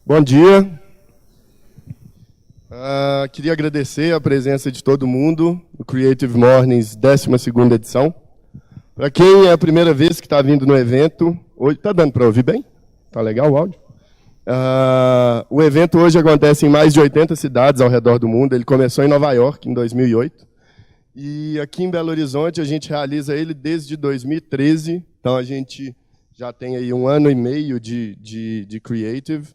Bom dia. Queria agradecer a presença de todo mundo no Creative Mornings 12ª edição. Para quem é a primeira vez que está vindo no evento, hoje está dando para ouvir bem? Está legal o áudio? O evento hoje acontece em mais de 80 cidades ao redor do mundo. Ele começou em Nova York, em 2008. E aqui em Belo Horizonte a gente realiza ele desde 2013. Então a gente já tem aí 1 ano e meio de Creative.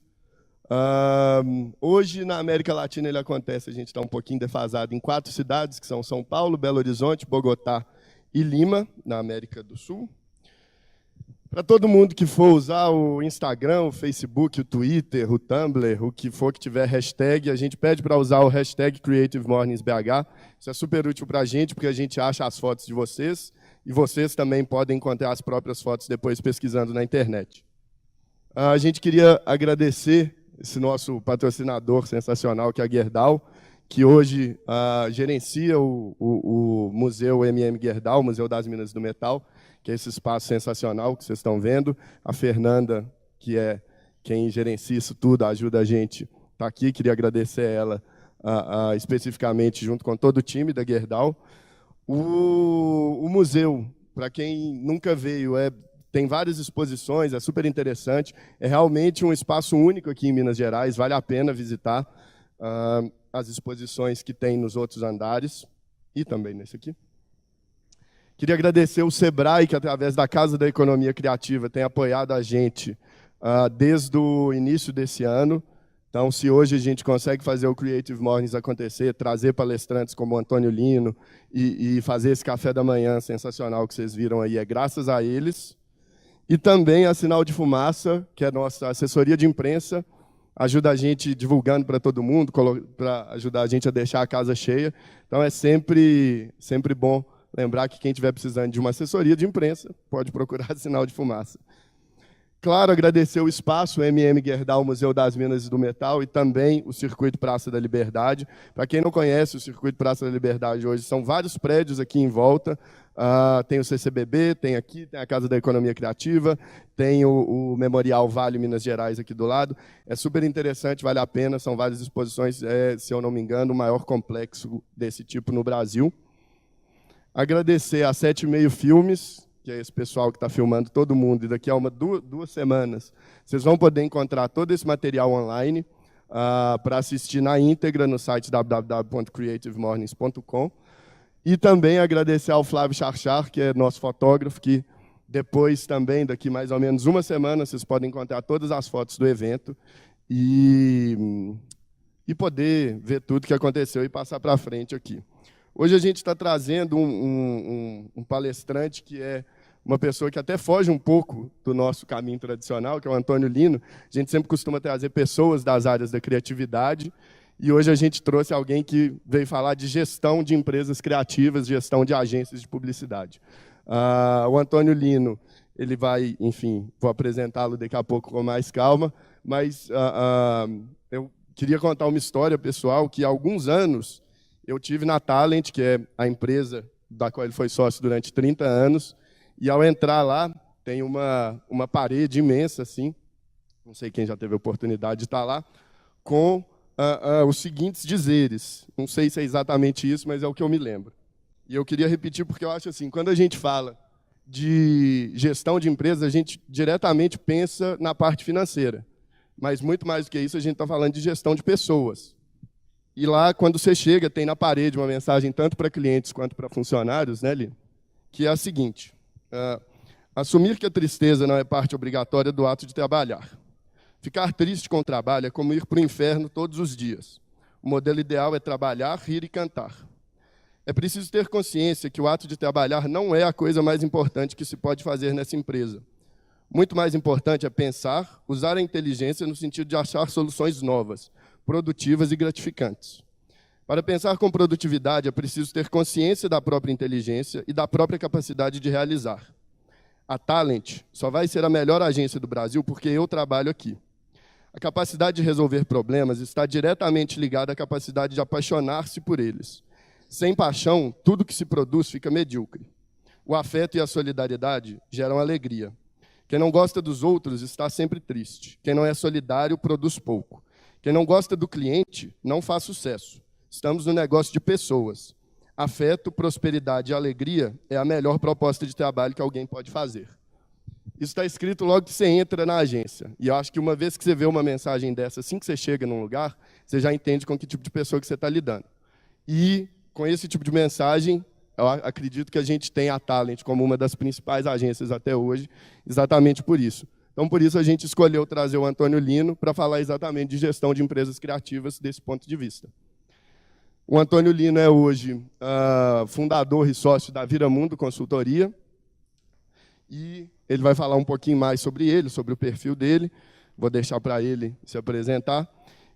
Hoje, na América Latina, ele acontece, a gente está um pouquinho defasado, em 4 cidades, que são São Paulo, Belo Horizonte, Bogotá e Lima, na América do Sul. Para todo mundo que for usar o Instagram, o Facebook, o Twitter, o Tumblr, o que for que tiver hashtag, a gente pede para usar o hashtag CreativeMorningsBH. Isso é super útil para a gente, porque a gente acha as fotos de vocês, e vocês também podem encontrar as próprias fotos depois pesquisando na internet. A gente queria agradecer esse nosso patrocinador sensacional, que é a Gerdau, que hoje gerencia o Museu MM Gerdau, Museu das Minas do Metal, que é esse espaço sensacional que vocês estão vendo. A Fernanda, que é quem gerencia isso tudo, ajuda a gente, está aqui. Queria agradecer a ela especificamente, junto com todo o time da Gerdau. O museu, para quem nunca veio, tem várias exposições, é super interessante. É realmente um espaço único aqui em Minas Gerais, vale a pena visitar as exposições que tem nos outros andares, e também nesse aqui. Queria agradecer o Sebrae, que através da Casa da Economia Criativa tem apoiado a gente desde o início desse ano. Então, se hoje a gente consegue fazer o Creative Mornings acontecer, trazer palestrantes como o Antônio Lino e fazer esse café da manhã sensacional que vocês viram aí, é graças a eles. E também a Sinal de Fumaça, que é a nossa assessoria de imprensa, ajuda a gente divulgando para todo mundo, para ajudar a gente a deixar a casa cheia. Então, é sempre bom lembrar que quem estiver precisando de uma assessoria de imprensa pode procurar a Sinal de Fumaça. Claro, agradecer o espaço, o MM Gerdau, Museu das Minas do Metal, e também o Circuito Praça da Liberdade. Para quem não conhece, o Circuito Praça da Liberdade hoje são vários prédios aqui em volta. Tem o CCBB, tem aqui, tem a Casa da Economia Criativa, tem o Memorial Vale Minas Gerais aqui do lado. É super interessante, vale a pena, são várias exposições, se eu não me engano, o maior complexo desse tipo no Brasil. Agradecer a 7,5 Filmes, que é esse pessoal que está filmando todo mundo, e daqui a duas semanas vocês vão poder encontrar todo esse material online para assistir na íntegra no site www.creativemornings.com. E também agradecer ao Flávio Charchar, que é nosso fotógrafo, que depois também, daqui mais ou menos 1 semana, vocês podem encontrar todas as fotos do evento e poder ver tudo que aconteceu e passar para frente aqui. Hoje a gente está trazendo um palestrante que é uma pessoa que até foge um pouco do nosso caminho tradicional, que é o Antônio Lino. A gente sempre costuma trazer pessoas das áreas da criatividade, e hoje a gente trouxe alguém que veio falar de gestão de empresas criativas, gestão de agências de publicidade. O Antônio Lino, ele vai, enfim, vou apresentá-lo daqui a pouco com mais calma, mas eu queria contar uma história pessoal que há alguns anos eu tive na Talent, que é a empresa da qual ele foi sócio durante 30 anos, e ao entrar lá, tem uma parede imensa, assim, não sei quem já teve a oportunidade de estar lá, com os seguintes dizeres. Não sei se é exatamente isso, mas é o que eu me lembro. E eu queria repetir, porque eu acho assim, quando a gente fala de gestão de empresas, a gente diretamente pensa na parte financeira. Mas, muito mais do que isso, a gente está falando de gestão de pessoas. E lá, quando você chega, tem na parede uma mensagem tanto para clientes quanto para funcionários, né, Lino? Que é a seguinte: assumir que a tristeza não é parte obrigatória do ato de trabalhar. Ficar triste com o trabalho é como ir para o inferno todos os dias. O modelo ideal é trabalhar, rir e cantar. É preciso ter consciência que o ato de trabalhar não é a coisa mais importante que se pode fazer nessa empresa. Muito mais importante é pensar, usar a inteligência no sentido de achar soluções novas, produtivas e gratificantes. Para pensar com produtividade, é preciso ter consciência da própria inteligência e da própria capacidade de realizar. A Talent só vai ser a melhor agência do Brasil porque eu trabalho aqui. A capacidade de resolver problemas está diretamente ligada à capacidade de apaixonar-se por eles. Sem paixão, tudo que se produz fica medíocre. O afeto e a solidariedade geram alegria. Quem não gosta dos outros está sempre triste. Quem não é solidário produz pouco. Quem não gosta do cliente não faz sucesso. Estamos no negócio de pessoas. Afeto, prosperidade e alegria é a melhor proposta de trabalho que alguém pode fazer. Isso está escrito logo que você entra na agência. E eu acho que uma vez que você vê uma mensagem dessa, assim que você chega num lugar, você já entende com que tipo de pessoa que você está lidando. E com esse tipo de mensagem, eu acredito que a gente tem a Talent como uma das principais agências até hoje, exatamente por isso. Então, por isso, a gente escolheu trazer o Antônio Lino para falar exatamente de gestão de empresas criativas desse ponto de vista. O Antônio Lino é hoje fundador e sócio da Viramundo Consultoria, e ele vai falar um pouquinho mais sobre ele, sobre o perfil dele. Vou deixar para ele se apresentar.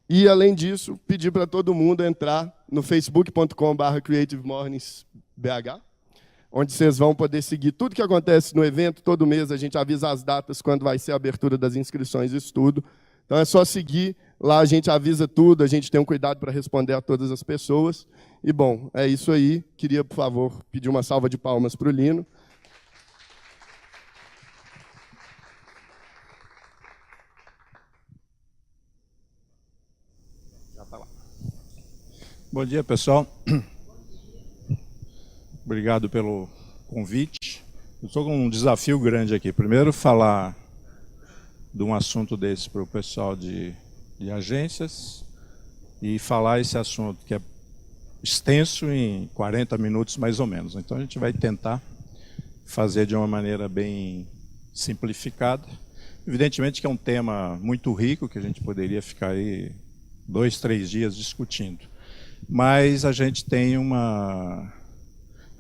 E, além disso, pedir para todo mundo entrar no facebook.com/creativemorningsbh, onde vocês vão poder seguir tudo que acontece no evento. Todo mês a gente avisa as datas, quando vai ser a abertura das inscrições, isso tudo. Então, é só seguir. Lá a gente avisa tudo, a gente tem um cuidado para responder a todas as pessoas. E, bom, é isso aí. Queria, por favor, pedir uma salva de palmas para o Lino. Bom dia, pessoal. Obrigado pelo convite. Eu estou com um desafio grande aqui. Primeiro, falar de um assunto desse para o pessoal de agências e falar esse assunto que é extenso em 40 minutos, mais ou menos. Então, a gente vai tentar fazer de uma maneira bem simplificada. Evidentemente que é um tema muito rico, que a gente poderia ficar aí 2, 3 dias discutindo. Mas a gente tem eu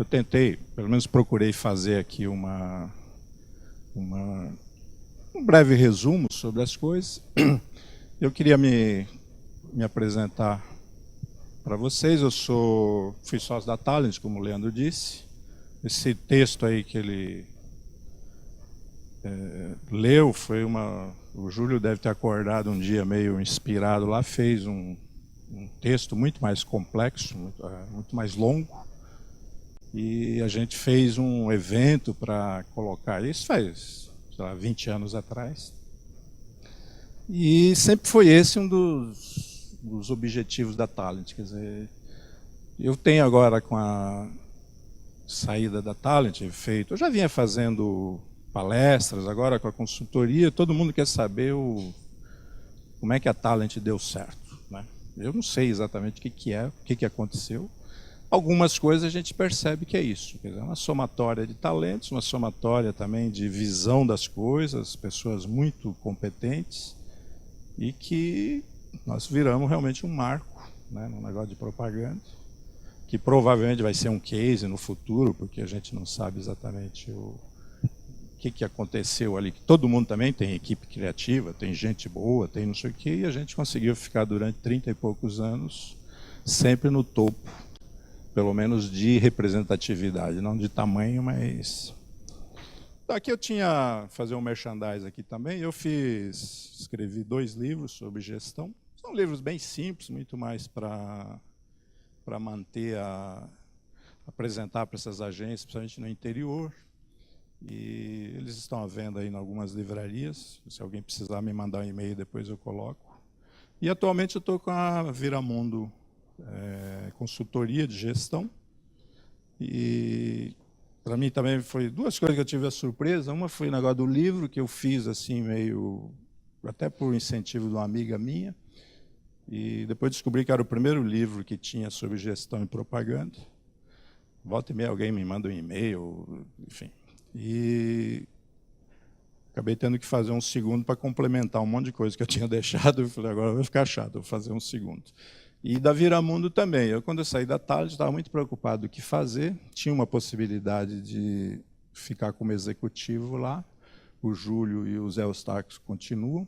tentei, pelo menos procurei fazer aqui um breve resumo sobre as coisas. Eu queria me apresentar para vocês. Eu fui sócio da Talent, como o Leandro disse. Esse texto aí que ele leu foi o Júlio deve ter acordado um dia meio inspirado lá, fez um texto muito mais complexo, muito mais longo, e a gente fez um evento para colocar isso faz, sei lá, 20 anos atrás, e sempre foi esse um dos objetivos da Talent. Quer dizer, eu tenho agora, com a saída da Talent, eu já vinha fazendo palestras, agora com a consultoria, todo mundo quer saber como é que a Talent deu certo, né? Eu não sei exatamente o que aconteceu. Algumas coisas a gente percebe que é isso. Quer dizer, uma somatória de talentos, uma somatória também de visão das coisas, pessoas muito competentes, e que nós viramos realmente um marco, né, no negócio de propaganda, que provavelmente vai ser um case no futuro, porque a gente não sabe exatamente o que aconteceu ali. Todo mundo também tem equipe criativa, tem gente boa, tem não sei o quê, e a gente conseguiu ficar durante 30 e poucos anos sempre no topo, pelo menos de representatividade, não de tamanho, mas... Aqui eu tinha, fazer um merchandise aqui também, escrevi 2 livros sobre gestão. São livros bem simples, muito mais para manter apresentar para essas agências, principalmente no interior. E eles estão à venda aí em algumas livrarias. Se alguém precisar me mandar um e-mail, depois eu coloco. E atualmente eu estou com a Viramundo Consultoria de Gestão. E para mim também foi 2 coisas que eu tive a surpresa. Uma foi o negócio do livro, que eu fiz assim meio, até por incentivo de uma amiga minha. E depois descobri que era o primeiro livro que tinha sobre gestão e propaganda. Volta e meia alguém me manda um e-mail, enfim. E acabei tendo que fazer um segundo para complementar um monte de coisa que eu tinha deixado. Eu falei, agora vai ficar chato, eu vou fazer um segundo. E da Viramundo também. Quando eu saí da Talent, estava muito preocupado do que fazer. Tinha uma possibilidade de ficar como executivo lá. O Júlio e o Zé Eustáquio continuam.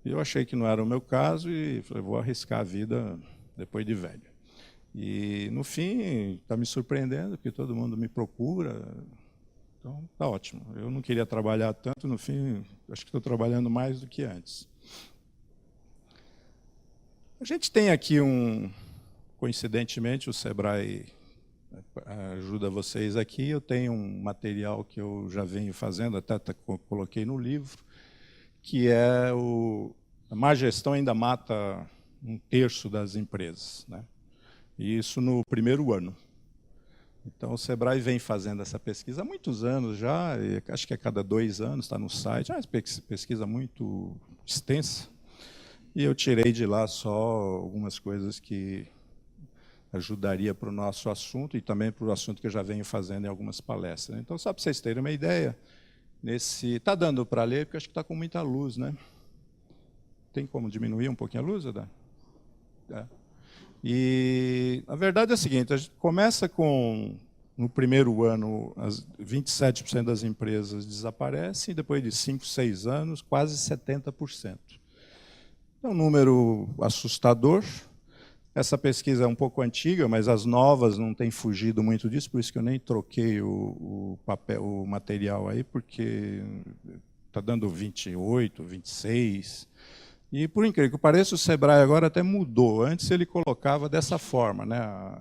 Eu achei que não era o meu caso e falei, vou arriscar a vida depois de velho. E, no fim, está me surpreendendo, porque todo mundo me procura. Então, está ótimo. Eu não queria trabalhar tanto, no fim, acho que estou trabalhando mais do que antes. A gente tem aqui coincidentemente, o Sebrae ajuda vocês aqui, eu tenho um material que eu já venho fazendo, até coloquei no livro, que é a má gestão ainda mata 1/3 das empresas, né? E isso no primeiro ano. Então, o Sebrae vem fazendo essa pesquisa há muitos anos já, acho que a cada 2 anos está no site, é uma pesquisa muito extensa, e eu tirei de lá só algumas coisas que ajudaria para o nosso assunto e também para o assunto que eu já venho fazendo em algumas palestras. Então, só para vocês terem uma ideia, está dando para ler, porque acho que está com muita luz, né? Tem como diminuir um pouquinho a luz, Adá? É. E a verdade é a seguinte, a gente começa com, no primeiro ano, 27% das empresas desaparecem, e depois de 5, 6 anos, quase 70%. É um número assustador. Essa pesquisa é um pouco antiga, mas as novas não têm fugido muito disso, por isso que eu nem troquei o material aí, porque está dando 28, 26. E, por incrível que pareça, o Sebrae agora até mudou. Antes ele colocava dessa forma, né,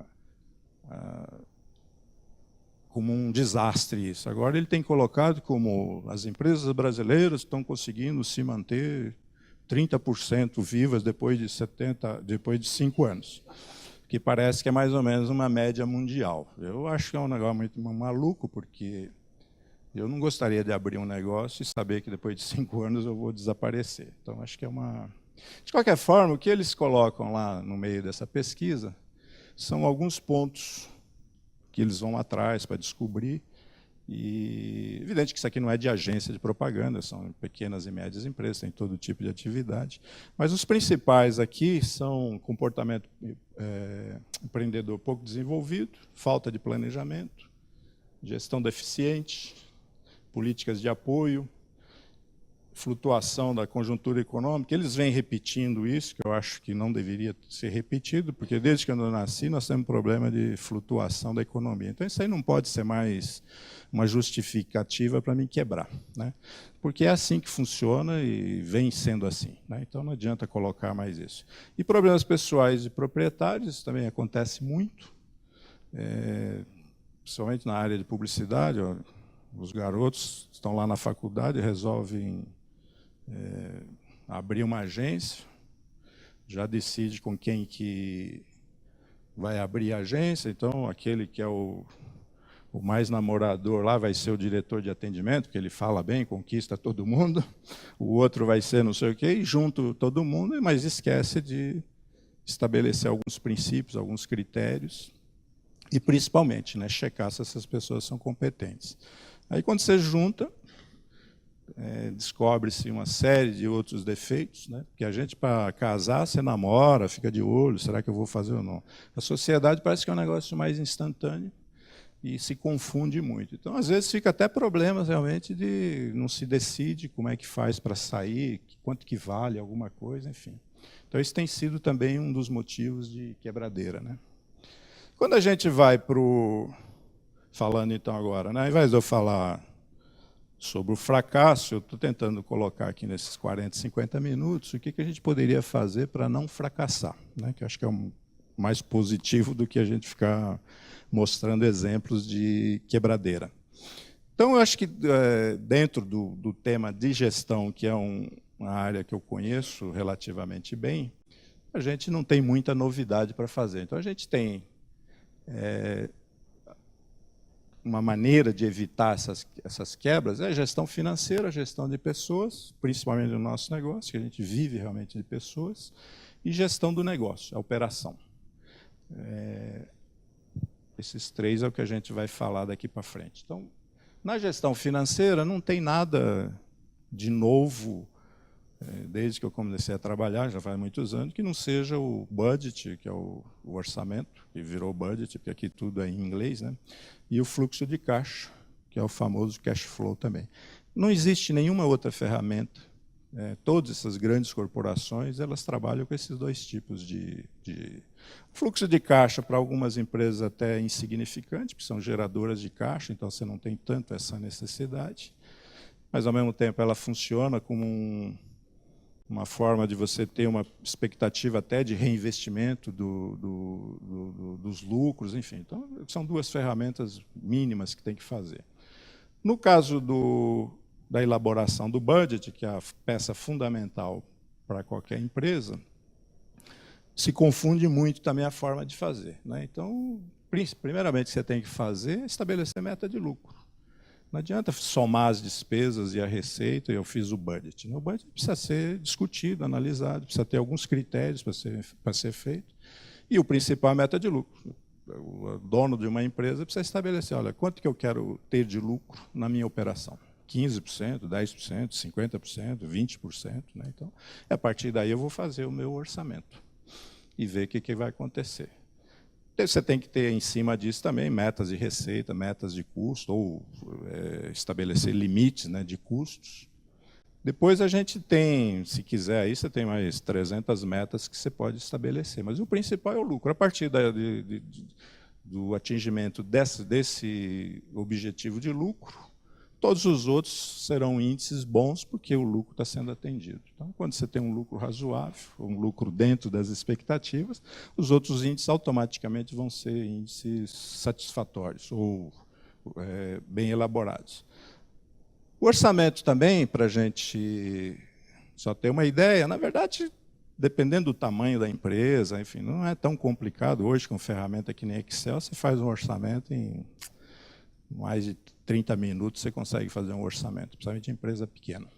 como um desastre isso. Agora ele tem colocado como as empresas brasileiras estão conseguindo se manter 30% vivas depois de 5 anos, que parece que é mais ou menos uma média mundial. Eu acho que é um negócio muito maluco, porque eu não gostaria de abrir um negócio e saber que depois de 5 anos eu vou desaparecer. Então, acho que é uma... De qualquer forma, o que eles colocam lá no meio dessa pesquisa são alguns pontos que eles vão atrás para descobrir. E evidente que isso aqui não é de agência de propaganda, são pequenas e médias empresas, tem todo tipo de atividade. Mas os principais aqui são comportamento empreendedor pouco desenvolvido, falta de planejamento, gestão deficiente, políticas de apoio, flutuação da conjuntura econômica. Eles vêm repetindo isso, que eu acho que não deveria ser repetido, porque desde que eu nasci nós temos um problema de flutuação da economia. Então isso aí não pode ser mais uma justificativa para me quebrar, né? Porque é assim que funciona e vem sendo assim, né? Então não adianta colocar mais isso. E problemas pessoais de proprietários, isso também acontece muito, principalmente na área de publicidade. Ó, os garotos estão lá na faculdade, resolvem abrir uma agência, já decide com quem que vai abrir a agência, então aquele que é o mais namorador lá vai ser o diretor de atendimento, porque ele fala bem, conquista todo mundo, o outro vai ser não sei o quê, e junto todo mundo, mas esquece de estabelecer alguns princípios, alguns critérios, e principalmente, né, checar se essas pessoas são competentes. Aí quando você junta, descobre-se uma série de outros defeitos, né? Porque a gente, para casar, você namora, fica de olho, será que eu vou fazer ou não? A sociedade parece que é um negócio mais instantâneo e se confunde muito. Então, às vezes, fica até problemas, realmente, de não se decide como é que faz para sair, quanto que vale alguma coisa, enfim. Então, isso tem sido também um dos motivos de quebradeira, né? Quando a gente vai para o... Falando, então, agora, né? Ao invés de eu falar sobre o fracasso, eu estou tentando colocar aqui nesses 40, 50 minutos o que a gente poderia fazer para não fracassar, né? Que eu acho que é mais positivo do que a gente ficar mostrando exemplos de quebradeira. Então, eu acho que dentro do tema de gestão, que é uma área que eu conheço relativamente bem, a gente não tem muita novidade para fazer. Então, a gente tem uma maneira de evitar essas quebras é a gestão financeira, a gestão de pessoas, principalmente no nosso negócio, que a gente vive realmente de pessoas, e gestão do negócio, a operação. Esses 3 é o que a gente vai falar daqui para frente. Então, na gestão financeira não tem nada de novo desde que eu comecei a trabalhar, já faz muitos anos, que não seja o budget, que é o orçamento, que virou budget, porque aqui tudo é em inglês, né? E o fluxo de caixa, que é o famoso cash flow também. Não existe nenhuma outra ferramenta. Todas essas grandes corporações, elas trabalham com esses dois tipos de fluxo de caixa, para algumas empresas até insignificante, porque são geradoras de caixa, então você não tem tanto essa necessidade, mas ao mesmo tempo ela funciona como uma forma de você ter uma expectativa até de reinvestimento dos lucros, enfim. Então, são duas ferramentas mínimas que tem que fazer. No caso da elaboração do budget, que é a peça fundamental para qualquer empresa, se confunde muito também a forma de fazer, né? Então, primeiramente, o que você tem que fazer é estabelecer meta de lucro. Não adianta somar as despesas e a receita, eu fiz o budget. O budget precisa ser discutido, analisado, precisa ter alguns critérios para ser feito. E o principal é a meta de lucro. O dono de uma empresa precisa estabelecer, olha, quanto que eu quero ter de lucro na minha operação? 15%, 10%, 50%, 20%. Né? Então, a partir daí eu vou fazer o meu orçamento e ver o que vai acontecer. Você tem que ter em cima disso também metas de receita, metas de custo, ou estabelecer limites, né, de custos. Depois a gente tem, se quiser, aí você tem mais 300 metas que você pode estabelecer. Mas o principal é o lucro. A partir do atingimento desse objetivo de lucro, todos os outros serão índices bons, porque o lucro está sendo atendido. Então, quando você tem um lucro razoável, um lucro dentro das expectativas, os outros índices automaticamente vão ser índices satisfatórios ou bem elaborados. O orçamento também, para a gente só ter uma ideia, na verdade, dependendo do tamanho da empresa, enfim, não é tão complicado. Hoje, com ferramenta que nem Excel, você faz um orçamento em mais de 30 minutos, você consegue fazer um orçamento, principalmente em empresa pequena.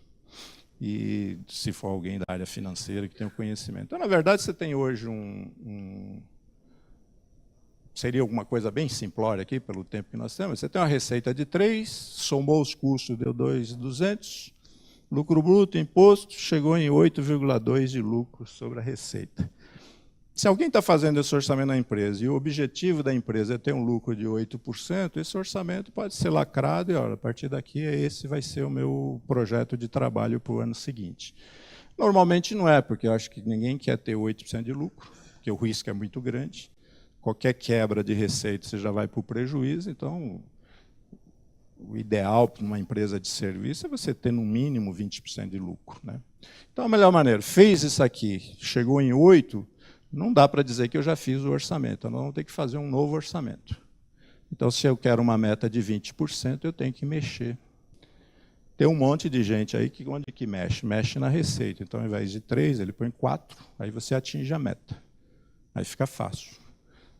E se for alguém da área financeira que tem o conhecimento. Então, na verdade, você tem hoje seria alguma coisa bem simplória aqui, pelo tempo que nós temos. Você tem uma receita de 3, somou os custos, deu 2.200, lucro bruto, imposto, chegou em 8,2 de lucro sobre a receita. Se alguém está fazendo esse orçamento na empresa e o objetivo da empresa é ter um lucro de 8%, esse orçamento pode ser lacrado e, olha, a partir daqui, esse vai ser o meu projeto de trabalho para o ano seguinte. Normalmente não é, porque eu acho que ninguém quer ter 8% de lucro, porque o risco é muito grande. Qualquer quebra de receita, você já vai para o prejuízo. Então, o ideal para uma empresa de serviço é você ter, no mínimo, 20% de lucro, né? Então, a melhor maneira, fez isso aqui, chegou em 8%, não dá para dizer que eu já fiz o orçamento, nós vamos ter que fazer um novo orçamento. Então, se eu quero uma meta de 20%, eu tenho que mexer. Tem um monte de gente aí que onde que mexe? Mexe na receita. Então, ao invés de 3, ele põe 4, aí você atinge a meta. Aí fica fácil.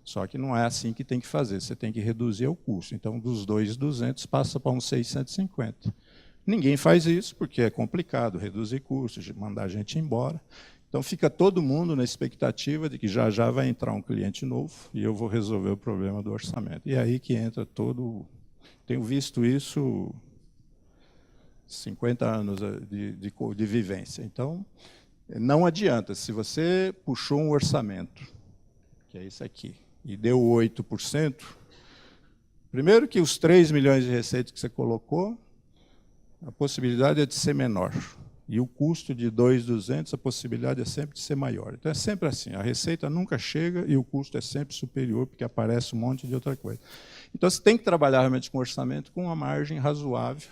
Só que não é assim que tem que fazer, você tem que reduzir o custo. Então, dos 2.200 passa para uns 650. Ninguém faz isso porque é complicado reduzir custos, mandar a gente embora. Então, fica todo mundo na expectativa de que já vai entrar um cliente novo e eu vou resolver o problema do orçamento. E é aí que entra todo... Tenho visto isso 50 anos de vivência. Então, não adianta. Se você puxou um orçamento, que é esse aqui, e deu 8%, primeiro que os 3 milhões de receitas que você colocou, a possibilidade é de ser menor. E o custo de 2.200, a possibilidade é sempre de ser maior. Então, é sempre assim, a receita nunca chega e o custo é sempre superior, porque aparece um monte de outra coisa. Então, você tem que trabalhar realmente com orçamento com uma margem razoável.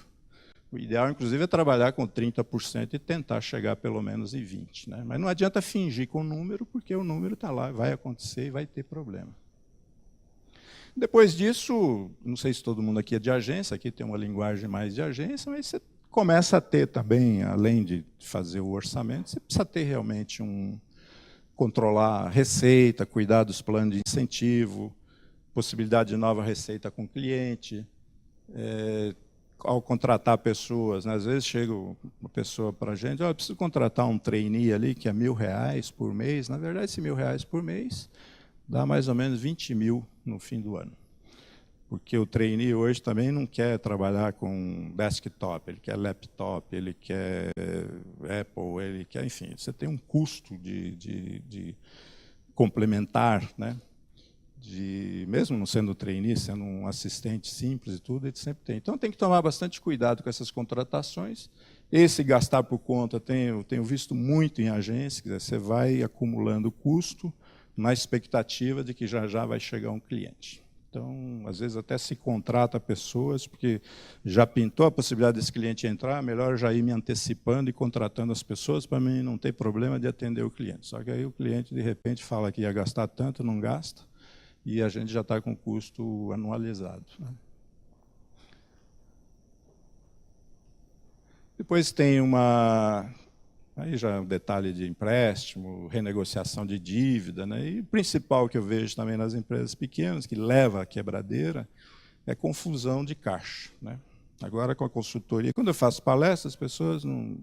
O ideal, inclusive, é trabalhar com 30% e tentar chegar pelo menos em 20%. Né? Mas não adianta fingir com o número, porque o número está lá, vai acontecer e vai ter problema. Depois disso, não sei se todo mundo aqui é de agência, aqui tem uma linguagem mais de agência, mas você começa a ter também, além de fazer o orçamento, você precisa ter realmente controlar a receita, cuidar dos planos de incentivo, possibilidade de nova receita com o cliente, ao contratar pessoas, né? Às vezes chega uma pessoa para a gente, eu preciso contratar um trainee ali que é R$1.000 por mês. Na verdade, esse R$1.000 por mês dá mais ou menos 20 mil no fim do ano. Porque o trainee hoje também não quer trabalhar com desktop, ele quer laptop, ele quer Apple, ele quer, enfim, você tem um custo de complementar, né? Mesmo não sendo trainee, sendo um assistente simples e tudo, ele sempre tem. Então tem que tomar bastante cuidado com essas contratações. Esse gastar por conta, eu tenho visto muito em agência, quer dizer, você vai acumulando custo na expectativa de que já já vai chegar um cliente. Então, às vezes até se contrata pessoas, porque já pintou a possibilidade desse cliente entrar, melhor já ir me antecipando e contratando as pessoas para mim não ter problema de atender o cliente. Só que aí o cliente, de repente, fala que ia gastar tanto, não gasta, e a gente já está com o custo anualizado, né? Depois tem aí já é um detalhe de empréstimo, renegociação de dívida, né? E o principal que eu vejo também nas empresas pequenas, que leva à quebradeira, é confusão de caixa, né? Agora com a consultoria, quando eu faço palestras, as pessoas, no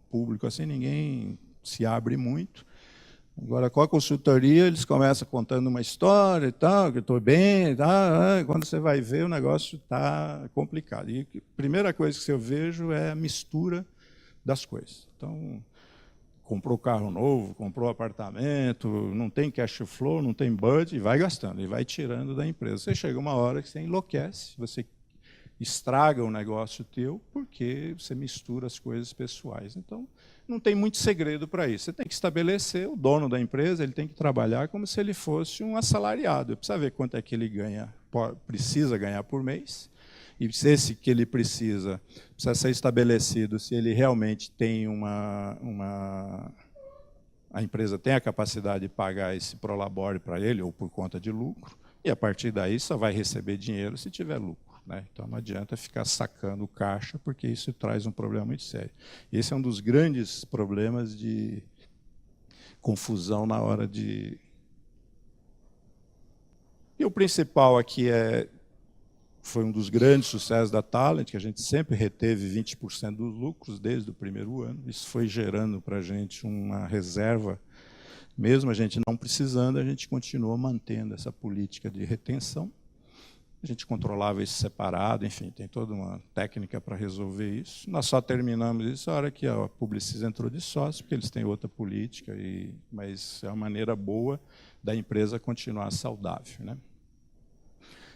público assim, ninguém se abre muito. Agora, com a consultoria, eles começam contando uma história e tal, que eu estou bem, tá, quando você vai ver, o negócio está complicado. E a primeira coisa que eu vejo é a mistura das coisas. Então, comprou carro novo, comprou apartamento, não tem cash flow, não tem budget, e vai gastando, e vai tirando da empresa. Você chega uma hora que você enlouquece, você estraga o negócio teu, porque você mistura as coisas pessoais. Então, não tem muito segredo para isso. Você tem que estabelecer, o dono da empresa, ele tem que trabalhar como se ele fosse um assalariado. Ele precisa ver quanto é que ele precisa ganhar por mês, e se esse que ele precisa ser estabelecido, se ele realmente tem a empresa tem a capacidade de pagar esse prolabore para ele, ou por conta de lucro, e a partir daí só vai receber dinheiro se tiver lucro, né? Então não adianta ficar sacando caixa, porque isso traz um problema muito sério. Esse é um dos grandes problemas de confusão na hora de... E o principal aqui foi um dos grandes sucessos da Talent, que a gente sempre reteve 20% dos lucros desde o primeiro ano. Isso foi gerando para a gente uma reserva. Mesmo a gente não precisando, a gente continua mantendo essa política de retenção. A gente controlava isso separado, enfim, tem toda uma técnica para resolver isso. Nós só terminamos isso na hora que a Publicis entrou de sócio, porque eles têm outra política, mas é uma maneira boa da empresa continuar saudável, né?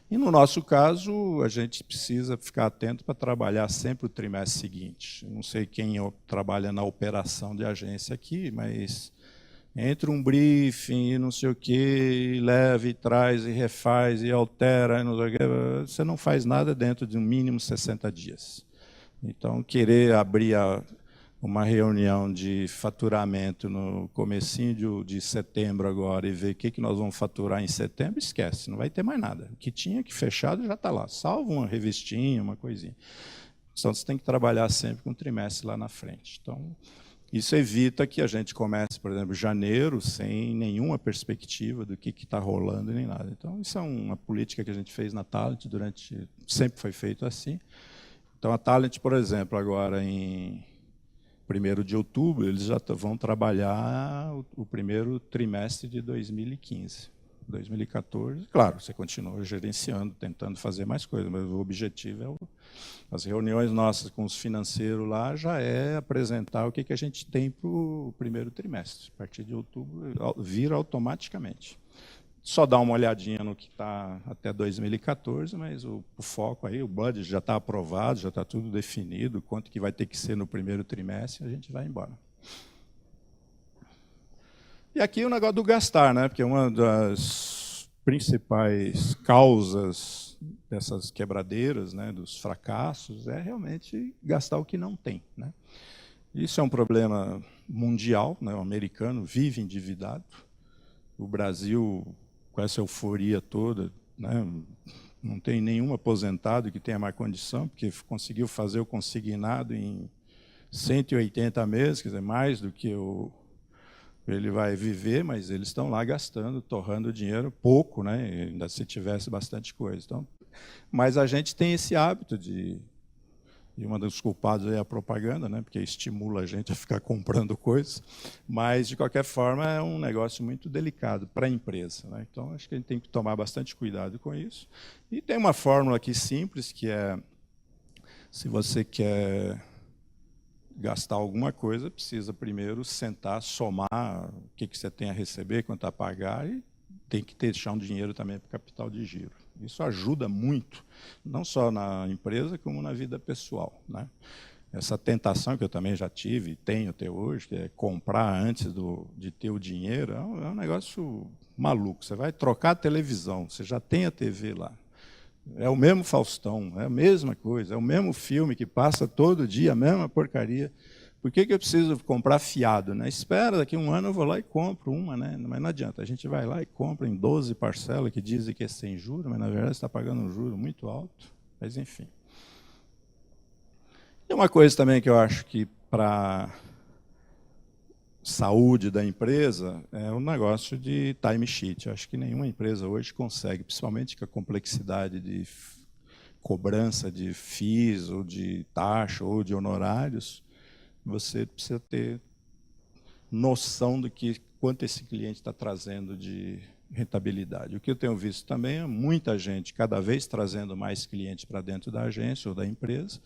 E, no nosso caso, a gente precisa ficar atento para trabalhar sempre o trimestre seguinte. Não sei quem trabalha na operação de agência aqui, mas entre um briefing e não sei o quê, leva e traz e refaz e altera, e não sei o quê, você não faz nada dentro de um mínimo 60 dias. Então, querer abrir uma reunião de faturamento no comecinho de setembro agora e ver o que nós vamos faturar em setembro, esquece, não vai ter mais nada. O que tinha que fechado já está lá, salvo uma revistinha, uma coisinha. Então, você tem que trabalhar sempre com o trimestre lá na frente. Então, isso evita que a gente comece, por exemplo, janeiro, sem nenhuma perspectiva do que está rolando nem nada. Então, isso é uma política que a gente fez na Talent, sempre foi feito assim. Então, a Talent, por exemplo, agora em 1º de outubro, eles já vão trabalhar o primeiro trimestre de 2015. 2014, claro, você continua gerenciando, tentando fazer mais coisas, mas o objetivo as reuniões nossas com os financeiros lá já é apresentar o que a gente tem para o primeiro trimestre. A partir de outubro, vira automaticamente. Só dá uma olhadinha no que está até 2014, mas o foco aí, o budget já está aprovado, já está tudo definido, quanto que vai ter que ser no primeiro trimestre, a gente vai embora. E aqui o negócio do gastar, né? Porque uma das principais causas dessas quebradeiras, né, dos fracassos, é realmente gastar o que não tem, né? Isso é um problema mundial, né? O americano vive endividado. O Brasil, com essa euforia toda, né, não tem nenhum aposentado que tenha mais condição, porque conseguiu fazer o consignado em 180 meses, quer dizer, mais do que ele vai viver, mas eles estão lá gastando, torrando dinheiro, pouco, né, ainda se tivesse bastante coisa. Então, mas a gente tem esse hábito de E um dos culpados é a propaganda, né, porque estimula a gente a ficar comprando coisas. Mas, de qualquer forma, é um negócio muito delicado para a empresa, né? Então, acho que a gente tem que tomar bastante cuidado com isso. E tem uma fórmula aqui simples, que é, se você quer gastar alguma coisa, precisa primeiro sentar, somar o que você tem a receber, quanto a pagar, e tem que deixar um dinheiro também para o capital de giro. Isso ajuda muito, não só na empresa, como na vida pessoal, né? Essa tentação que eu também já tive e tenho até hoje, que é comprar antes de ter o dinheiro, é um negócio maluco. Você vai trocar a televisão, você já tem a TV lá. É o mesmo Faustão, é a mesma coisa, é o mesmo filme que passa todo dia, a mesma porcaria. Por que eu preciso comprar fiado, né? Espera, daqui a um ano eu vou lá e compro uma, né? Mas não adianta, a gente vai lá e compra em 12 parcelas, que dizem que é sem juros, mas na verdade você está pagando um juro muito alto. Mas enfim. E uma coisa também que eu acho que para saúde da empresa é o negócio de timesheet. Acho que nenhuma empresa hoje consegue, principalmente com a complexidade de cobrança de FIIs, ou de taxa, ou de honorários, você precisa ter noção do que quanto esse cliente está trazendo de rentabilidade. O que eu tenho visto também é muita gente cada vez trazendo mais clientes para dentro da agência ou da empresa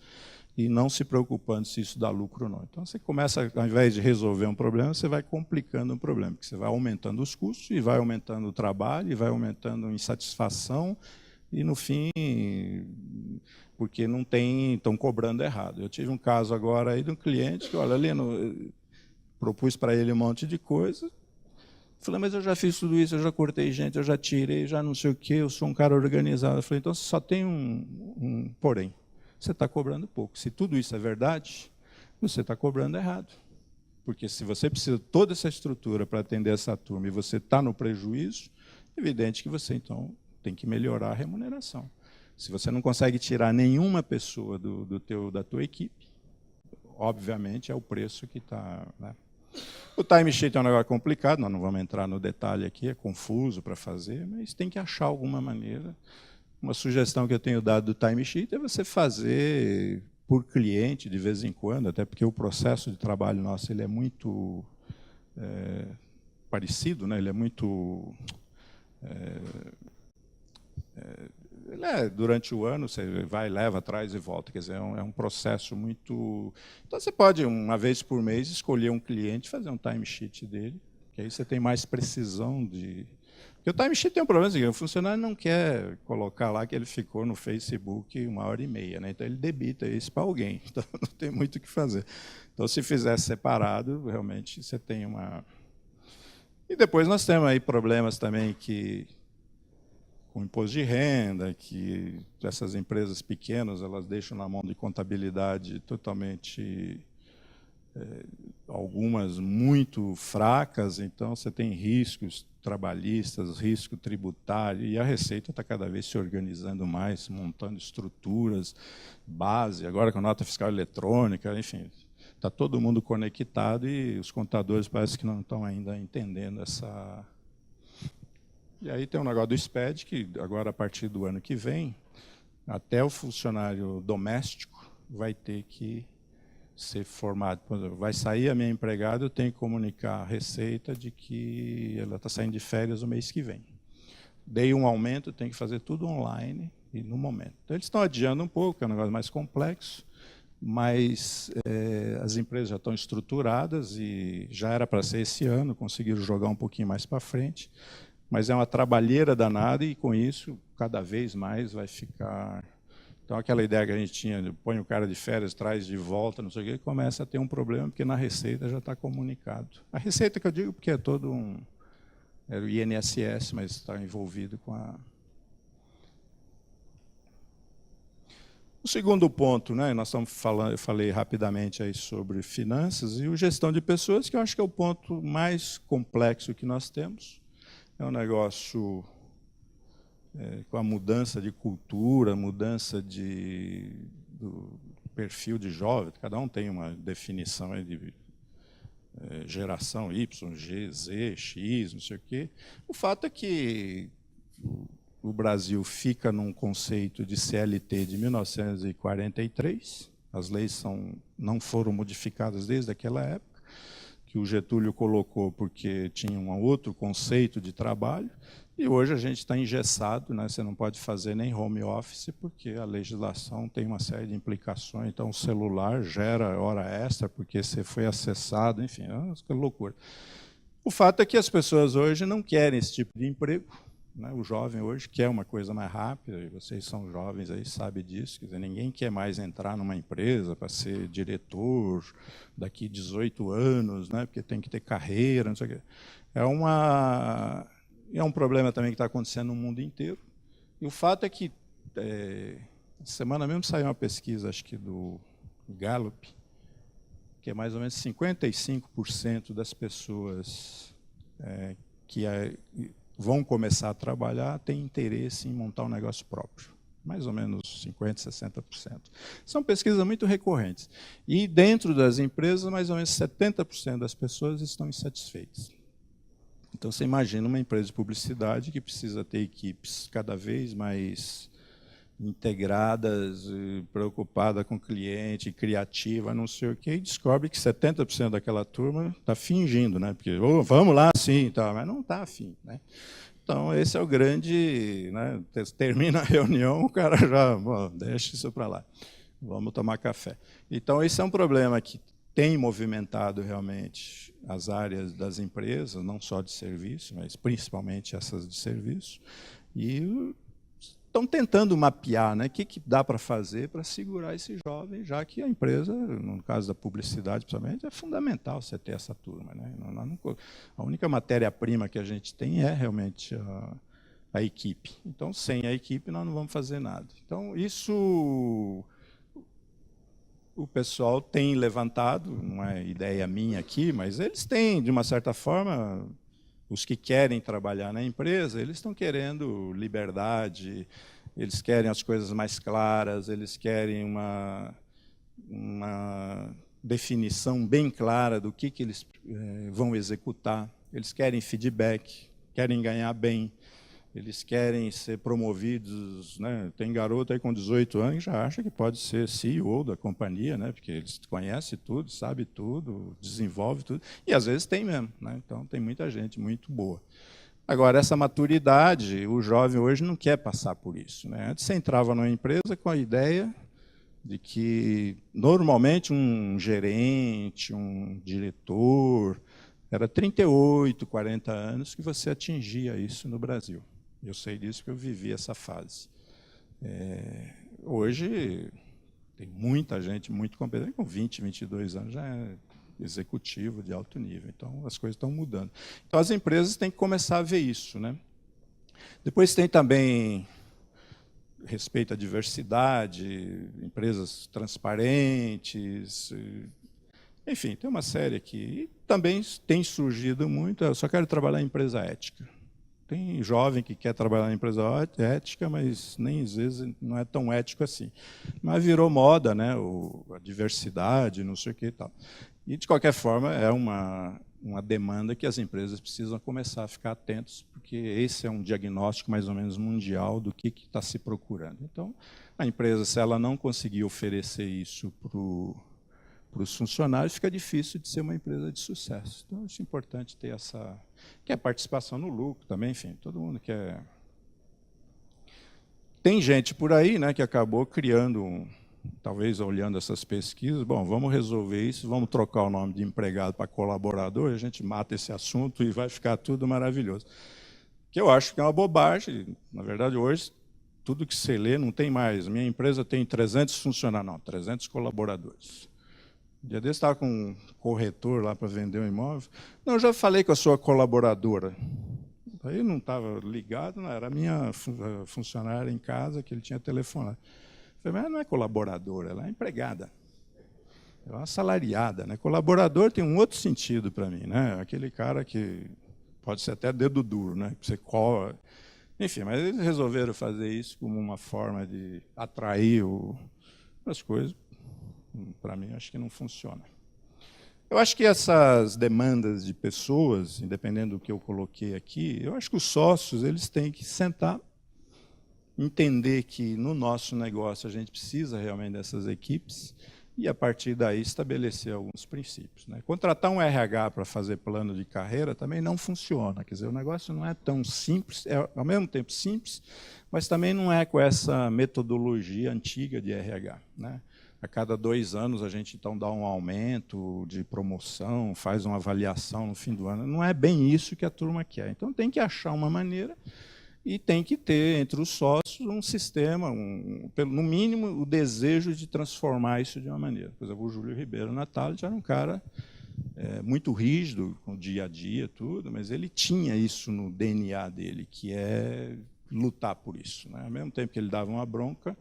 e não se preocupando se isso dá lucro ou não. Então, você começa, ao invés de resolver um problema, você vai complicando um problema, porque você vai aumentando os custos, e vai aumentando o trabalho, e vai aumentando a insatisfação, e, no fim, porque não tem, estão cobrando errado. Eu tive um caso agora aí de um cliente que, olha, Lino, propus para ele um monte de coisa, falei, mas eu já fiz tudo isso, eu já cortei gente, eu já tirei, já não sei o quê, eu sou um cara organizado. Eu falei, então só tem um porém. Você está cobrando pouco. Se tudo isso é verdade, você está cobrando errado. Porque se você precisa de toda essa estrutura para atender essa turma e você está no prejuízo, é evidente que você, então, tem que melhorar a remuneração. Se você não consegue tirar nenhuma pessoa da tua equipe, obviamente é o preço que está, né? O timesheet é um negócio complicado, nós não vamos entrar no detalhe aqui, é confuso para fazer, mas tem que achar alguma maneira. Uma sugestão que eu tenho dado do timesheet é você fazer por cliente de vez em quando, até porque o processo de trabalho nosso ele é muito parecido, né? Ele é muito... durante o ano, você vai, leva, traz e volta. Quer dizer, é um processo muito... Então, você pode, uma vez por mês, escolher um cliente, fazer um timesheet dele, que aí você tem mais precisão de... Porque o timesheet tem um problema, assim, o funcionário não quer colocar lá que ele ficou no Facebook 1h30, né? Então ele debita isso para alguém, então não tem muito o que fazer. Então, se fizer separado, realmente você tem uma... E depois nós temos aí problemas também com imposto de renda, que essas empresas pequenas elas deixam na mão de contabilidade totalmente... algumas muito fracas, então você tem riscos trabalhistas, risco tributário, e a Receita está cada vez se organizando mais, montando estruturas, base, agora com a nota fiscal eletrônica, enfim, está todo mundo conectado e os contadores parece que não estão ainda entendendo essa... E aí tem um negócio do SPED, que agora, a partir do ano que vem, até o funcionário doméstico vai ter que ser formado. Vai sair a minha empregada, eu tenho que comunicar à Receita de que ela está saindo de férias o mês que vem. Dei um aumento, tem que fazer tudo online e no momento. Então, eles estão adiando um pouco, é um negócio mais complexo, mas as empresas já estão estruturadas e já era para ser esse ano, conseguiram jogar um pouquinho mais para frente, mas é uma trabalheira danada e, com isso, cada vez mais vai ficar... Então, aquela ideia que a gente tinha, põe o cara de férias, traz de volta, não sei o quê, começa a ter um problema, porque na Receita já está comunicado. A Receita que eu digo, porque é todo um... É o INSS, mas está envolvido com a... O segundo ponto, né, nós estamos falando, eu falei rapidamente aí sobre finanças, e o gestão de pessoas, que eu acho que é o ponto mais complexo que nós temos. É um negócio... com a mudança de cultura, mudança do perfil de jovem, cada um tem uma definição aí de geração Y, G, Z, X, não sei o quê. O fato é que o Brasil fica num conceito de CLT de 1943, as leis não foram modificadas desde aquela época, que o Getúlio colocou porque tinha um outro conceito de trabalho, e hoje a gente está engessado, né? Você não pode fazer nem home office, porque a legislação tem uma série de implicações. Então, o celular gera hora extra, porque você foi acessado, enfim, é uma loucura. O fato é que as pessoas hoje não querem esse tipo de emprego, né? O jovem hoje quer uma coisa mais rápida, e vocês são jovens aí, sabem disso. Quer dizer, ninguém quer mais entrar numa empresa para ser diretor daqui 18 anos, né? Porque tem que ter carreira, não sei o quê. É um problema também que está acontecendo no mundo inteiro. E o fato é que, semana mesmo saiu uma pesquisa, acho que do Gallup, que é mais ou menos 55% das pessoas que vão começar a trabalhar têm interesse em montar um negócio próprio. Mais ou menos 50%, 60%. São pesquisas muito recorrentes. E dentro das empresas, mais ou menos 70% das pessoas estão insatisfeitas. Então, você imagina uma empresa de publicidade que precisa ter equipes cada vez mais integradas, preocupada com o cliente, criativa, não sei o quê, e descobre que 70% daquela turma está fingindo, né? Porque vamos lá, sim, tá, mas não está afim, né? Então, esse é o grande... Né? Termina a reunião, o cara já... Bom, deixa isso para lá, vamos tomar café. Então, esse é um problema que tem movimentado realmente as áreas das empresas, não só de serviço, mas principalmente essas de serviço, e estão tentando mapear, né, o que dá para fazer para segurar esse jovem, já que a empresa, no caso da publicidade, principalmente, é fundamental você ter essa turma, né? A única matéria-prima que a gente tem é realmente a equipe. Então, sem a equipe, nós não vamos fazer nada. Então, isso o pessoal tem levantado, não é ideia minha aqui, mas eles têm, de uma certa forma, os que querem trabalhar na empresa, eles estão querendo liberdade, eles querem as coisas mais claras, eles querem uma definição bem clara do que eles vão executar, eles querem feedback, querem ganhar bem, eles querem ser promovidos, né? Tem garoto aí com 18 anos que já acha que pode ser CEO da companhia, né? Porque eles conhecem tudo, sabem tudo, desenvolvem tudo, e às vezes tem mesmo, né? Então tem muita gente muito boa. Agora, essa maturidade, o jovem hoje não quer passar por isso, né? Antes você entrava numa empresa com a ideia de que, normalmente, um gerente, um diretor, era 38, 40 anos que você atingia isso no Brasil. Eu sei disso porque eu vivi essa fase. Hoje, tem muita gente muito competente, com 20, 22 anos já é executivo de alto nível. Então, as coisas estão mudando. Então, as empresas têm que começar a ver isso, né? Depois tem também respeito à diversidade, empresas transparentes, enfim, tem uma série aqui. E também tem surgido muito, eu só quero trabalhar em empresa ética. Tem jovem que quer trabalhar em empresa ética, mas nem às vezes não é tão ético assim. Mas virou moda, né? A diversidade, não sei o que e tal. E, de qualquer forma, é uma demanda que as empresas precisam começar a ficar atentos, porque esse é um diagnóstico mais ou menos mundial do que está se procurando. Então, a empresa, se ela não conseguir oferecer isso para os funcionários, fica difícil de ser uma empresa de sucesso. Então, acho importante ter que é participação no lucro também, enfim, todo mundo quer. Tem gente por aí, né, que acabou criando, talvez olhando essas pesquisas, bom, vamos resolver isso, vamos trocar o nome de empregado para colaborador, a gente mata esse assunto e vai ficar tudo maravilhoso. Que eu acho que é uma bobagem. Na verdade, hoje, tudo que você lê não tem mais. Minha empresa tem 300 funcionários, não, 300 colaboradores. Um dia desse estava com um corretor lá para vender um imóvel. Não, eu já falei com a sua colaboradora. Aí não estava ligado, não, era a minha funcionária em casa, que ele tinha telefonado. Eu falei, mas ela não é colaboradora, ela é empregada. Ela é uma assalariada, né? Colaborador tem um outro sentido para mim, né? Aquele cara que pode ser até dedo duro, né? Que você cola. Enfim, mas eles resolveram fazer isso como uma forma de atrair as coisas. Para mim, acho que não funciona. Eu acho que essas demandas de pessoas, independendo do que eu coloquei aqui, eu acho que os sócios eles têm que sentar, entender que no nosso negócio a gente precisa realmente dessas equipes, e, a partir daí, estabelecer alguns princípios, né? Contratar um RH para fazer plano de carreira também não funciona. Quer dizer, o negócio não é tão simples, é ao mesmo tempo simples, mas também não é com essa metodologia antiga de RH, né? A cada 2 anos a gente, então, dá um aumento de promoção, faz uma avaliação no fim do ano. Não é bem isso que a turma quer. Então, tem que achar uma maneira e tem que ter, entre os sócios, um sistema, no mínimo, o desejo de transformar isso de uma maneira. Por exemplo, o Júlio Ribeiro na Talent era um cara muito rígido, com o dia a dia, tudo, mas ele tinha isso no DNA dele, que é lutar por isso, né? Ao mesmo tempo que ele dava uma bronca,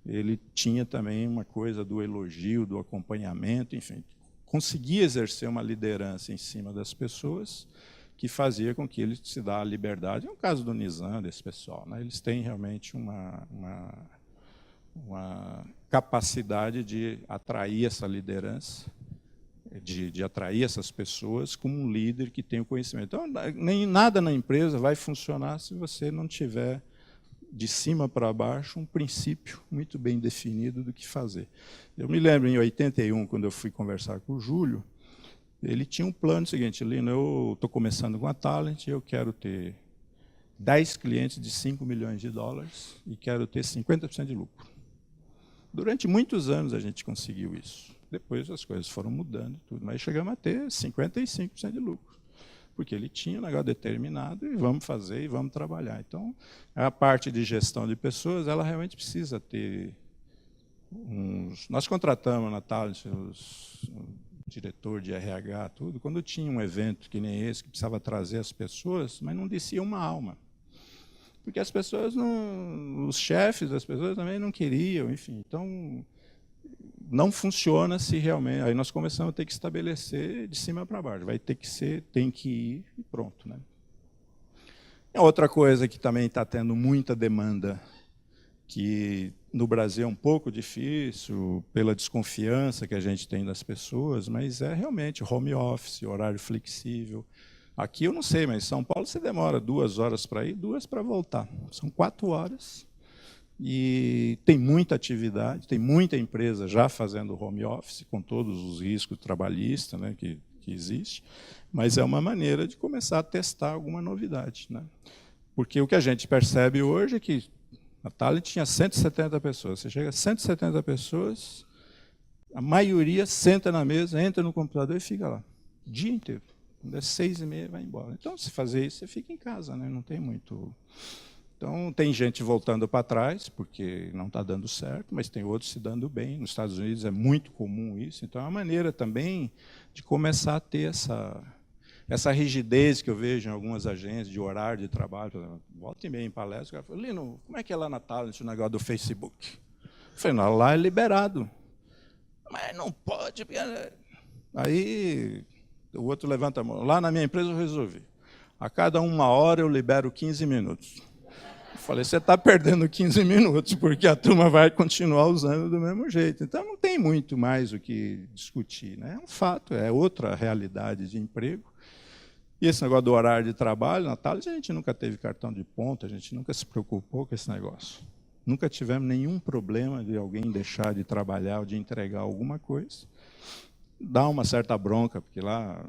ele tinha também uma coisa do elogio, do acompanhamento, enfim, conseguia exercer uma liderança em cima das pessoas, que fazia com que ele se dá a liberdade. É o caso do Nizam, desse pessoal, né? Eles têm realmente uma capacidade de atrair essa liderança, de atrair essas pessoas como um líder que tem o conhecimento. Então, nem nada na empresa vai funcionar se você não tiver, de cima para baixo, um princípio muito bem definido do que fazer. Eu me lembro, em 81, quando eu fui conversar com o Júlio, ele tinha um plano seguinte: Lino, eu estou começando com a Talent, eu quero ter 10 clientes de 5 milhões de dólares e quero ter 50% de lucro. Durante muitos anos a gente conseguiu isso. Depois as coisas foram mudando, tudo, mas chegamos a ter 55% de lucro, porque ele tinha um negócio determinado e vamos fazer e vamos trabalhar. Então, a parte de gestão de pessoas, ela realmente precisa ter Nós contratamos na Talent diretor de RH, tudo, quando tinha um evento que nem esse, que precisava trazer as pessoas, mas não descia uma alma. Porque as pessoas não, os chefes das pessoas também não queriam, enfim. Então, não funciona se realmente... Aí nós começamos a ter que estabelecer de cima para baixo. Vai ter que ser, tem que ir e pronto, né? Outra coisa que também está tendo muita demanda, que no Brasil é um pouco difícil, pela desconfiança que a gente tem das pessoas, mas é realmente home office, horário flexível. Aqui eu não sei, mas em São Paulo você demora 2 horas para ir, 2 para voltar. São 4 horas. E tem muita atividade, tem muita empresa já fazendo home office, com todos os riscos trabalhistas, né, que existe, mas é uma maneira de começar a testar alguma novidade, né? Porque o que a gente percebe hoje é que a Talent tinha 170 pessoas. Você chega a 170 pessoas, a maioria senta na mesa, entra no computador e fica lá, o dia inteiro. Quando é 6h30, vai embora. Então, se fazer isso, você fica em casa, né? Não tem muito... Então, tem gente voltando para trás, porque não está dando certo, mas tem outros se dando bem. Nos Estados Unidos é muito comum isso. Então, é uma maneira também de começar a ter essa rigidez que eu vejo em algumas agências de horário de trabalho. Por exemplo, volta e meia em palestra, o cara fala: Lino, como é que é lá na Talent o negócio do Facebook? Eu falei: não, lá é liberado. Mas não pode. Aí o outro levanta a mão. Lá na minha empresa eu resolvi. A cada 1 hora eu libero 15 minutos. Eu falei: você está perdendo 15 minutos, porque a turma vai continuar usando do mesmo jeito. Então não tem muito mais o que discutir, né? É um fato, é outra realidade de emprego. E esse negócio do horário de trabalho, na Talent, a gente nunca teve cartão de ponto, a gente nunca se preocupou com esse negócio. Nunca tivemos nenhum problema de alguém deixar de trabalhar ou de entregar alguma coisa. Dá uma certa bronca, porque lá,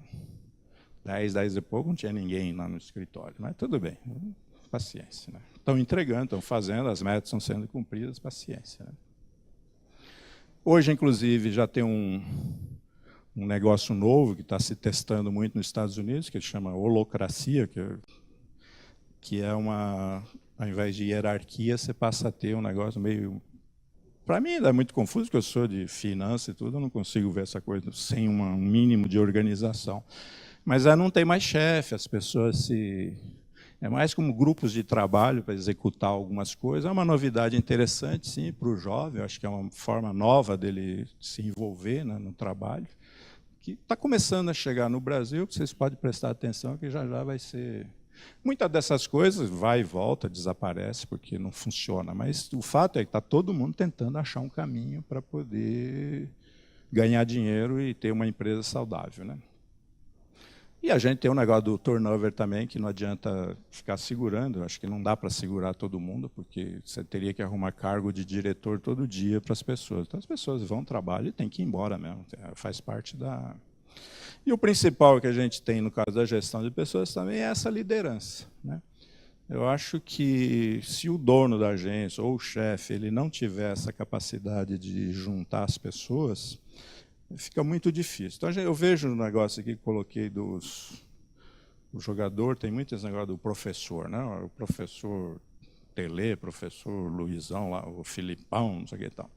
10 e pouco, não tinha ninguém lá no escritório. Mas tudo bem, paciência, né? Estão entregando, estão fazendo, as metas estão sendo cumpridas, paciência, né? Hoje, inclusive, já tem um negócio novo que está se testando muito nos Estados Unidos, que se chama holocracia, que é ao invés de hierarquia, você passa a ter um negócio meio... Para mim, é muito confuso, porque eu sou de finanças e tudo, eu não consigo ver essa coisa sem um mínimo de organização. Mas não tem mais chefe, as pessoas se... É mais como grupos de trabalho para executar algumas coisas. É uma novidade interessante, sim, para o jovem. Eu acho que é uma forma nova dele se envolver, né, no trabalho, que está começando a chegar no Brasil, que vocês podem prestar atenção, que já vai ser... Muitas dessas coisas vai e volta, desaparece, porque não funciona. Mas o fato é que está todo mundo tentando achar um caminho para poder ganhar dinheiro e ter uma empresa saudável, né? E a gente tem um negócio do turnover também, que não adianta ficar segurando. Acho que não dá para segurar todo mundo, porque você teria que arrumar cargo de diretor todo dia para as pessoas. Então, as pessoas vão ao trabalho e têm que ir embora mesmo. Faz parte da... E o principal que a gente tem no caso da gestão de pessoas também é essa liderança, né? Eu acho que se o dono da agência ou o chefe ele não tiver essa capacidade de juntar as pessoas, fica muito difícil. Então, eu vejo um negócio aqui que coloquei o jogador, tem muito esse negócio do professor, né? O professor Tele, professor Luizão, lá, o Filipão, não sei o que e tal.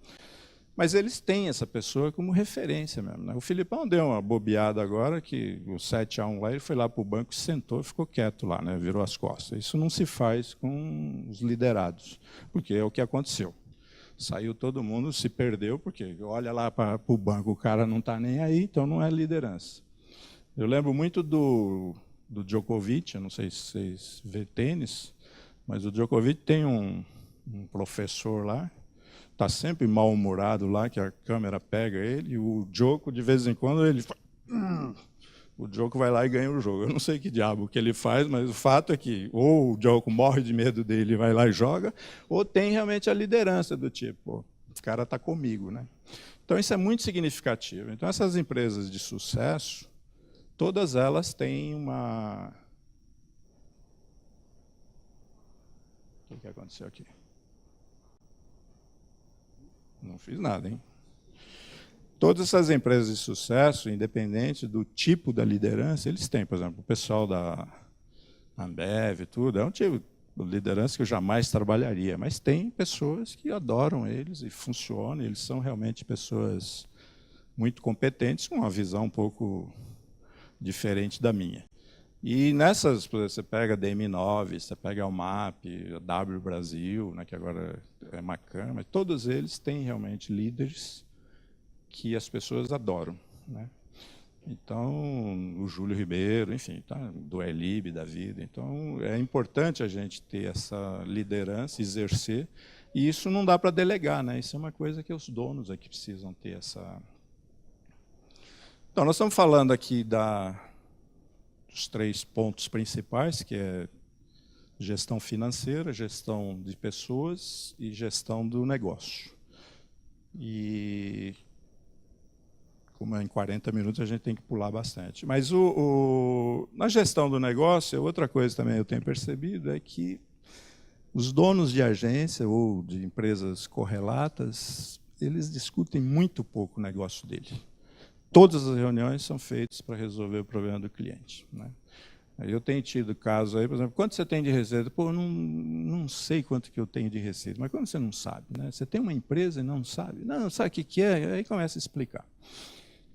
Mas eles têm essa pessoa como referência mesmo, né? O Filipão deu uma bobeada agora, que o 7-1 lá, ele foi lá para o banco, sentou e ficou quieto lá, né? Virou as costas. Isso não se faz com os liderados, porque é o que aconteceu. Saiu todo mundo, se perdeu, porque olha lá para o banco, o cara não está nem aí, então não é liderança. Eu lembro muito do Djokovic, eu não sei se vocês vê tênis, mas o Djokovic tem um professor lá, está sempre mal-humorado lá, que a câmera pega ele, e o Djoko, de vez em quando, ele fala... O Djoko vai lá e ganha o jogo. Eu não sei que diabo que ele faz, mas o fato é que ou o Djoko morre de medo dele e vai lá e joga, ou tem realmente a liderança do tipo, o cara está comigo, né? Então isso é muito significativo. Então essas empresas de sucesso, todas elas têm uma... O que aconteceu aqui? Não fiz nada, hein? Todas essas empresas de sucesso, independente do tipo da liderança, eles têm, por exemplo, o pessoal da Ambev, tudo, é um tipo de liderança que eu jamais trabalharia, mas tem pessoas que adoram eles e funcionam, eles são realmente pessoas muito competentes, com uma visão um pouco diferente da minha. E nessas, você pega a DM9, você pega a UMAP, a W Brasil, né, que agora é Macan, mas todos eles têm realmente líderes que as pessoas adoram, né? Então, o Júlio Ribeiro, enfim, tá, do Elib, da vida. Então, é importante a gente ter essa liderança, exercer, e isso não dá para delegar, né? Isso é uma coisa que os donos aqui precisam ter essa... Então, nós estamos falando aqui dos 3 pontos principais, que é gestão financeira, gestão de pessoas e gestão do negócio. E... como é em 40 minutos, a gente tem que pular bastante. Mas na gestão do negócio, outra coisa também eu tenho percebido é que os donos de agência ou de empresas correlatas, eles discutem muito pouco o negócio dele. Todas as reuniões são feitas para resolver o problema do cliente, né? Eu tenho tido casos aí, por exemplo, quanto você tem de receita? Pô, não sei quanto que eu tenho de receita, mas quando você não sabe, né? Você tem uma empresa e não sabe, não sabe o que é, aí começa a explicar.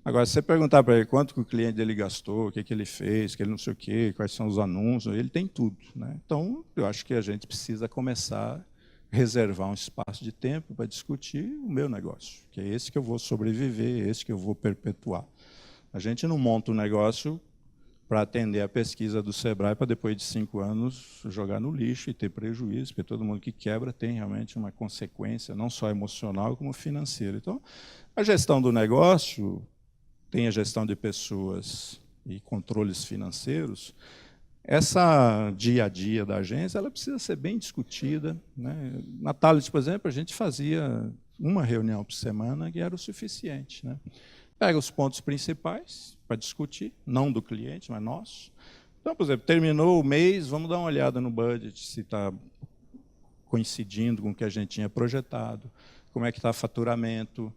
Agora, se você perguntar para ele quanto que o cliente dele gastou, o que ele fez, que ele não sei o quê, quais são os anúncios, ele tem tudo, né? Então, eu acho que a gente precisa começar a reservar um espaço de tempo para discutir o meu negócio, que é esse que eu vou sobreviver, esse que eu vou perpetuar. A gente não monta um negócio para atender a pesquisa do Sebrae para depois de 5 anos jogar no lixo e ter prejuízo, porque todo mundo que quebra tem realmente uma consequência, não só emocional, como financeira. Então, a gestão do negócio tem a gestão de pessoas e controles financeiros. Essa dia a dia da agência ela precisa ser bem discutida, né? Na Thales, por exemplo, a gente fazia uma reunião por semana que era o suficiente, né? Pega os pontos principais para discutir, não do cliente, mas nosso. Então, por exemplo, terminou o mês, vamos dar uma olhada no budget, se está coincidindo com o que a gente tinha projetado, como é que está o faturamento,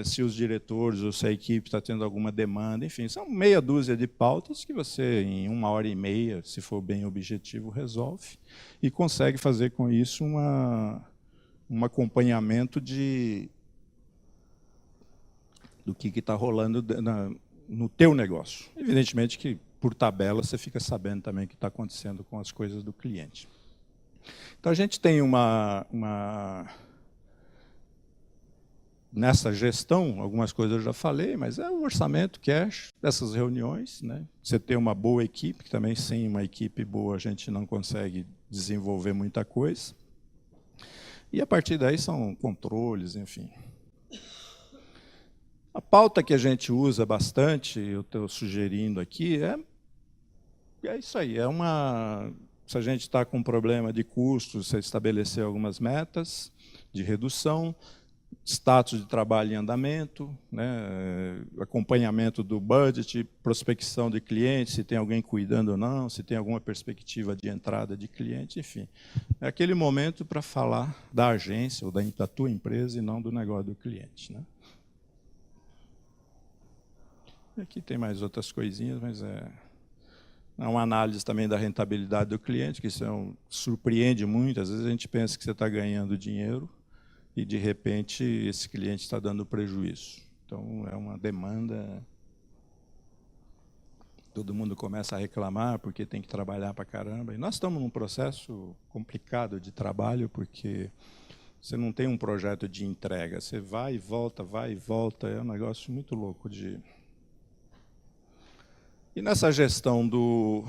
se os diretores ou se a equipe está tendo alguma demanda, enfim, são meia dúzia de pautas que você, em 1h30, se for bem objetivo, resolve e consegue fazer com isso um acompanhamento do que está rolando no teu negócio. Evidentemente que, por tabela, você fica sabendo também o que está acontecendo com as coisas do cliente. Então, a gente tem nessa gestão, algumas coisas eu já falei, mas é o orçamento, cash, dessas reuniões, né? Você ter uma boa equipe, que também sem uma equipe boa a gente não consegue desenvolver muita coisa. E a partir daí são controles, enfim. pauta que a gente usa bastante, eu estou sugerindo aqui, é isso aí. Se a gente está com um problema de custos, você estabelecer algumas metas de redução, status de trabalho em andamento, né, acompanhamento do budget, prospecção de clientes, se tem alguém cuidando ou não, se tem alguma perspectiva de entrada de cliente, enfim. É aquele momento para falar da agência ou da tua empresa e não do negócio do cliente, né? Aqui tem mais outras coisinhas, mas é uma análise também da rentabilidade do cliente, que isso surpreende muito. Às vezes a gente pensa que você está ganhando dinheiro e, de repente, esse cliente está dando prejuízo. Então, é uma demanda. Todo mundo começa a reclamar porque tem que trabalhar para caramba. E nós estamos num processo complicado de trabalho, porque você não tem um projeto de entrega. Você vai e volta, é um negócio muito louco de... E nessa gestão do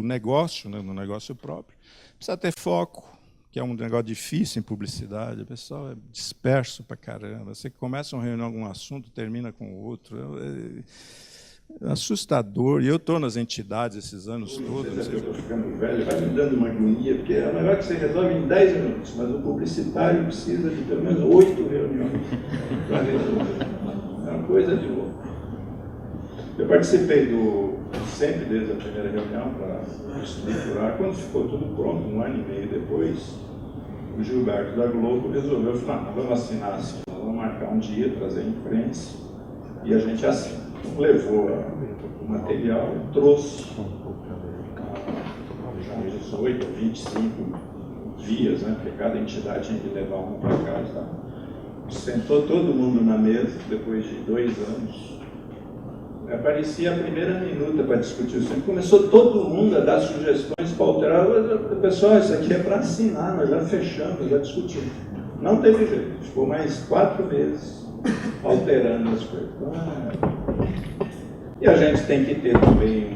negócio, né, no negócio próprio, precisa ter foco, que é um negócio difícil em publicidade. O pessoal é disperso para caramba. Você começa uma reunião com um assunto, termina com o outro. É assustador. E eu estou nas entidades esses anos todos. Eu estou ficando velho, vai me dando uma agonia, porque é um negócio que você resolve em 10 minutos, mas o publicitário precisa de pelo menos 8 reuniões para resolver. É uma coisa de louco. Eu participei sempre desde a primeira reunião para estruturar. Quando ficou tudo pronto, 1 ano e meio depois, o Gilberto da Globo resolveu falar, nós vamos assinar assim, nós vamos marcar um dia, trazer a imprensa, e a gente assina. Então, levou o material, trouxe já 18 ou 25 vias, né, porque cada entidade tinha que levar um para casa. Sentou todo mundo na mesa, depois de 2 anos, aparecia a primeira minuta para discutir isso. Começou todo mundo a dar sugestões para alterar. Pessoal, isso aqui é para assinar, nós já fechamos, já discutimos. Não teve jeito, ficou mais 4 meses alterando as coisas. E a gente tem que ter também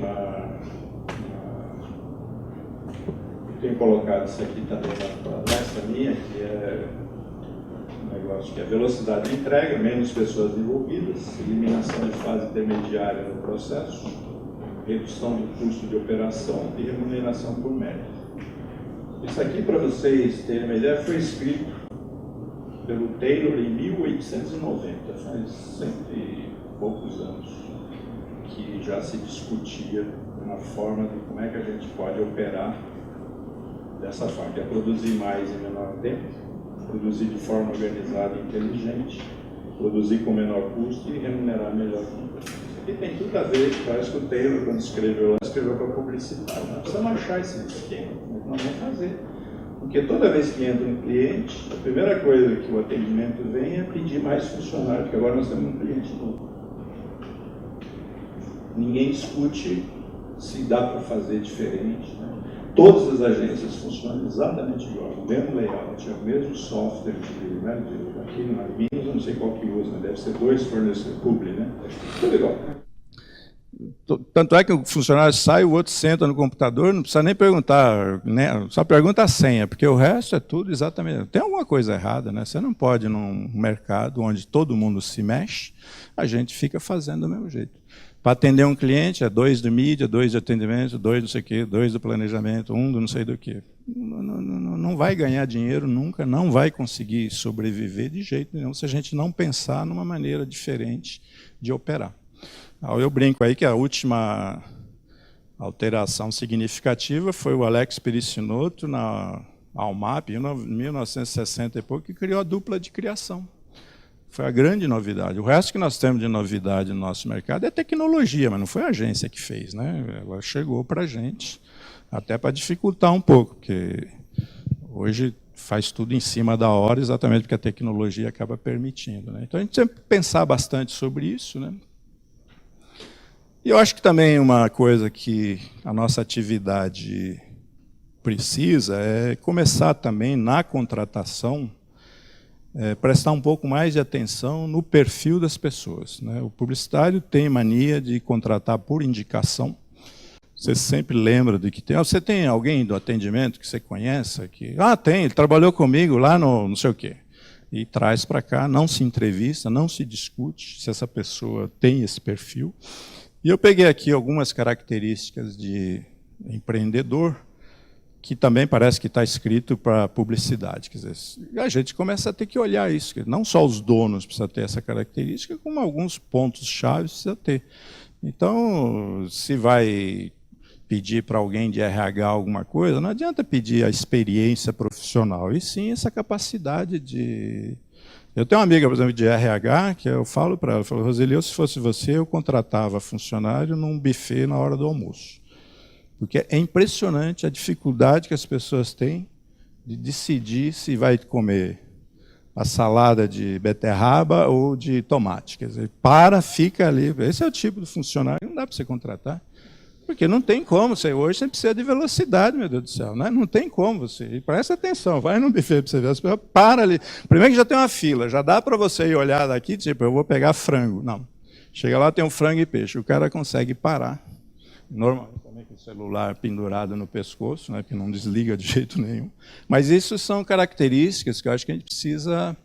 tenho colocado isso aqui também nessa minha, que é negócio que é velocidade de entrega, menos pessoas envolvidas, eliminação de fase intermediária no processo, redução do custo de operação e remuneração por mérito. Isso aqui, para vocês terem uma ideia, foi escrito pelo Taylor em 1890, faz 100 e poucos anos, que já se discutia uma forma de como é que a gente pode operar dessa forma, que é produzir mais em menor tempo, produzir de forma organizada e inteligente, produzir com menor custo e remunerar melhor. Isso aqui tem tudo a ver, parece que o Taylor, quando escreveu lá, escreveu para publicitar. Nós precisamos achar esse esquema, nós vamos fazer. Porque toda vez que entra um cliente, a primeira coisa que o atendimento vem é pedir mais funcionário, porque agora nós temos um cliente novo. Ninguém discute se dá para fazer diferente, né? Todas as agências funcionam exatamente igual, o mesmo layout, o mesmo software, aqui no Minas, eu não sei qual que usa, né? Deve ser 2 fornecedores públicos, né? Tudo igual. Tanto é que o funcionário sai, o outro senta no computador, não precisa nem perguntar, né? Só pergunta a senha, porque o resto é tudo exatamente... Tem alguma coisa errada, né? Você não pode, num mercado onde todo mundo se mexe, a gente fica fazendo do mesmo jeito. Para atender um cliente, é 2 de mídia, 2 de atendimento, 2 não sei o quê, 2 do planejamento, 1 do não sei do quê. Não vai ganhar dinheiro nunca, não vai conseguir sobreviver de jeito nenhum se a gente não pensar numa maneira diferente de operar. Eu brinco aí que a última alteração significativa foi o Alex Pericinoto na Almap, em 1960 e pouco, que criou a dupla de criação. Foi a grande novidade. O resto que nós temos de novidade no nosso mercado é tecnologia, mas não foi a agência que fez, né? Ela chegou para a gente, até para dificultar um pouco, porque hoje faz tudo em cima da hora, exatamente porque a tecnologia acaba permitindo, né? Então a gente tem que pensar bastante sobre isso, né? E eu acho que também uma coisa que a nossa atividade precisa é começar também na contratação, prestar um pouco mais de atenção no perfil das pessoas, né? O publicitário tem mania de contratar por indicação. Você sempre lembra de que tem... Você tem alguém do atendimento que você conhece? Que, tem, ele trabalhou comigo lá no não sei o quê. e traz para cá, não se entrevista, não se discute se essa pessoa tem esse perfil. E eu peguei aqui algumas características de empreendedor, que também parece que está escrito para publicidade. Quer dizer, a gente começa a ter que olhar isso, que não só os donos precisam ter essa característica, como alguns pontos-chave precisa ter. Então, se vai pedir para alguém de RH alguma coisa, não adianta pedir a experiência profissional, e sim essa capacidade de... Eu tenho uma amiga, por exemplo, de RH, que eu falo para ela, eu falo, Roseli, se fosse você, eu contratava funcionário num buffet na hora do almoço. Porque é impressionante a dificuldade que as pessoas têm de decidir se vai comer a salada de beterraba ou de tomate. Quer dizer, fica ali. Esse é o tipo de funcionário que não dá para você contratar. Porque não tem como. Hoje você precisa de velocidade, meu Deus do céu. Né? Não tem como você. E presta atenção, vai no buffet para você ver. As pessoas param ali. Primeiro que já tem uma fila, já dá para você ir olhar daqui, tipo, eu vou pegar frango. Não. Chega lá, tem um frango e peixe. O cara consegue parar. Normalmente também com o celular pendurado no pescoço, né, que não desliga de jeito nenhum. Mas isso são características que eu acho que a gente precisa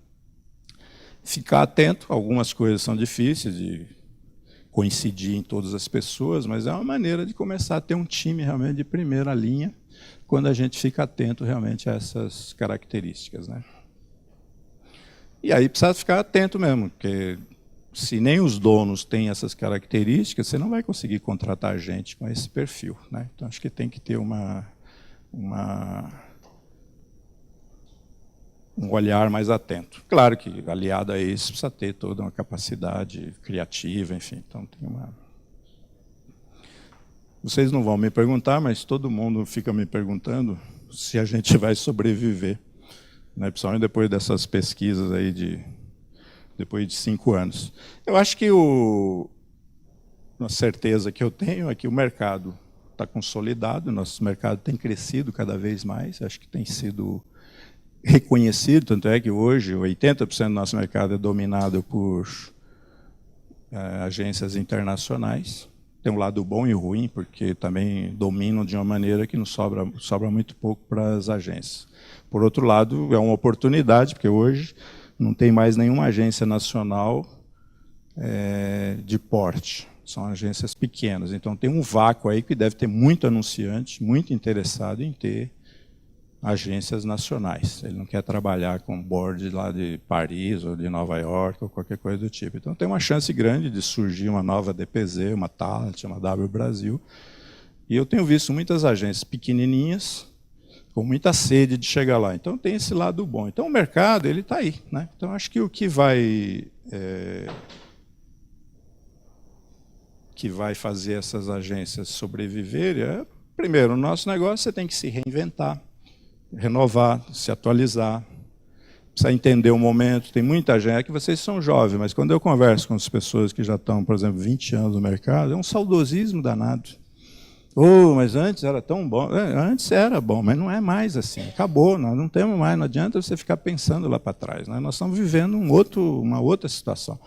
ficar atento. Algumas coisas são difíceis de coincidir em todas as pessoas, mas é uma maneira de começar a ter um time realmente de primeira linha, quando a gente fica atento realmente a essas características. Né? E aí precisa ficar atento mesmo, porque se nem os donos têm essas características, você não vai conseguir contratar gente com esse perfil. Né? Então, acho que tem que ter um olhar mais atento. Claro que, aliado a isso, precisa ter toda uma capacidade criativa, enfim. Então, tem uma... Vocês não vão me perguntar, mas todo mundo fica me perguntando se a gente vai sobreviver, né? Principalmente depois dessas pesquisas aí depois de 5 anos. Eu acho que uma certeza que eu tenho é que o mercado está consolidado, nosso mercado tem crescido cada vez mais, acho que tem sido reconhecido, tanto é que hoje 80% do nosso mercado é dominado por agências internacionais. Tem um lado bom e ruim, porque também dominam de uma maneira que não sobra muito pouco para as agências. Por outro lado, é uma oportunidade, porque hoje não tem mais nenhuma agência nacional de porte. São agências pequenas. Então, tem um vácuo aí que deve ter muito anunciante, muito interessado em ter agências nacionais. Ele não quer trabalhar com board lá de Paris ou de Nova York ou qualquer coisa do tipo. Então, tem uma chance grande de surgir uma nova DPZ, uma Talent, uma W Brasil. E eu tenho visto muitas agências pequenininhas, com muita sede de chegar lá. Então, tem esse lado bom. Então, o mercado ele está aí. Né? Então, acho que o que vai fazer essas agências sobreviverem é, primeiro, no nosso negócio você tem que se reinventar, renovar, se atualizar, precisa entender o momento. Tem muita gente, é que vocês são jovens, mas quando eu converso com as pessoas que já estão, por exemplo, 20 anos no mercado, é um saudosismo danado. Mas antes era tão bom. Antes era bom, mas não é mais assim. Acabou, nós não temos mais. Não adianta você ficar pensando lá para trás. Né? Nós estamos vivendo uma outra situação.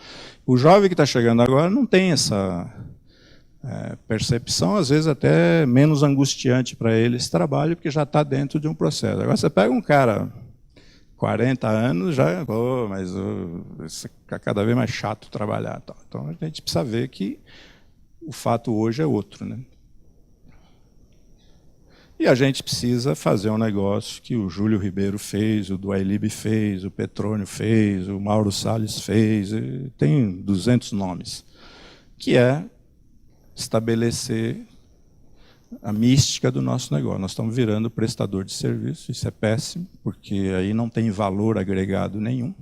O jovem que está chegando agora não tem essa percepção, às vezes até menos angustiante para ele esse trabalho, porque já está dentro de um processo. Agora você pega um cara 40 anos, já, mas fica cada vez mais chato trabalhar. Então a gente precisa ver que o fato hoje é outro. Né? E a gente precisa fazer um negócio que o Júlio Ribeiro fez, o Duailib fez, o Petrônio fez, o Mauro Salles fez, tem 200 nomes, que é estabelecer a mística do nosso negócio. Nós estamos virando prestador de serviço, isso é péssimo, porque aí não tem valor agregado nenhum,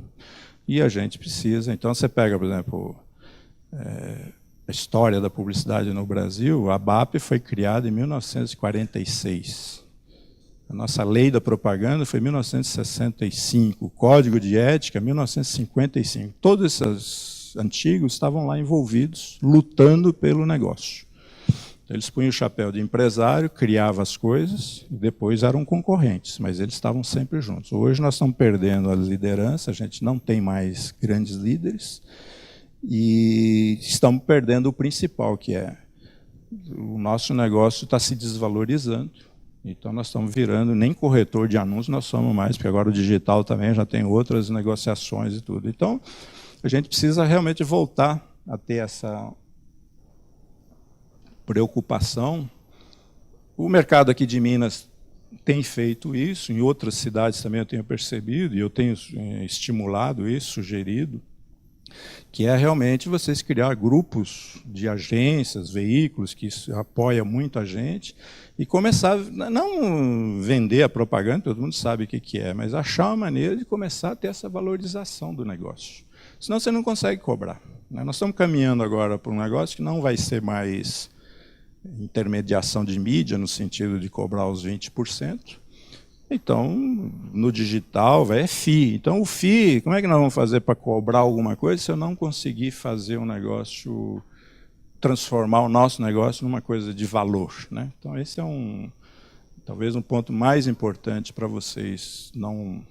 e a gente precisa... Então, você pega, por exemplo, a história da publicidade no Brasil, a ABAP foi criada em 1946. A nossa lei da propaganda foi em 1965. O Código de Ética, 1955. Todos esses antigos estavam lá envolvidos, lutando pelo negócio. Eles punham o chapéu de empresário, criavam as coisas, e depois eram concorrentes, mas eles estavam sempre juntos. Hoje nós estamos perdendo a liderança, a gente não tem mais grandes líderes, e estamos perdendo o principal, que é o nosso negócio está se desvalorizando, Então, nós estamos virando, nem corretor de anúncios nós somos mais, porque agora o digital também já tem outras negociações e tudo. Então, a gente precisa realmente voltar a ter essa preocupação. O mercado aqui de Minas tem feito isso, em outras cidades também eu tenho percebido, e eu tenho estimulado isso, sugerido, que é realmente vocês criar grupos de agências, veículos, que isso apoia muito a gente, e começar, não vender a propaganda, todo mundo sabe o que é, mas achar uma maneira de começar a ter essa valorização do negócio. Senão você não consegue cobrar. Nós estamos caminhando agora para um negócio que não vai ser mais intermediação de mídia, no sentido de cobrar os 20%. Então, no digital, é FII. Então, o FII, como é que nós vamos fazer para cobrar alguma coisa se eu não conseguir fazer um negócio, transformar o nosso negócio numa coisa de valor, né? Então, esse é talvez um ponto mais importante para vocês não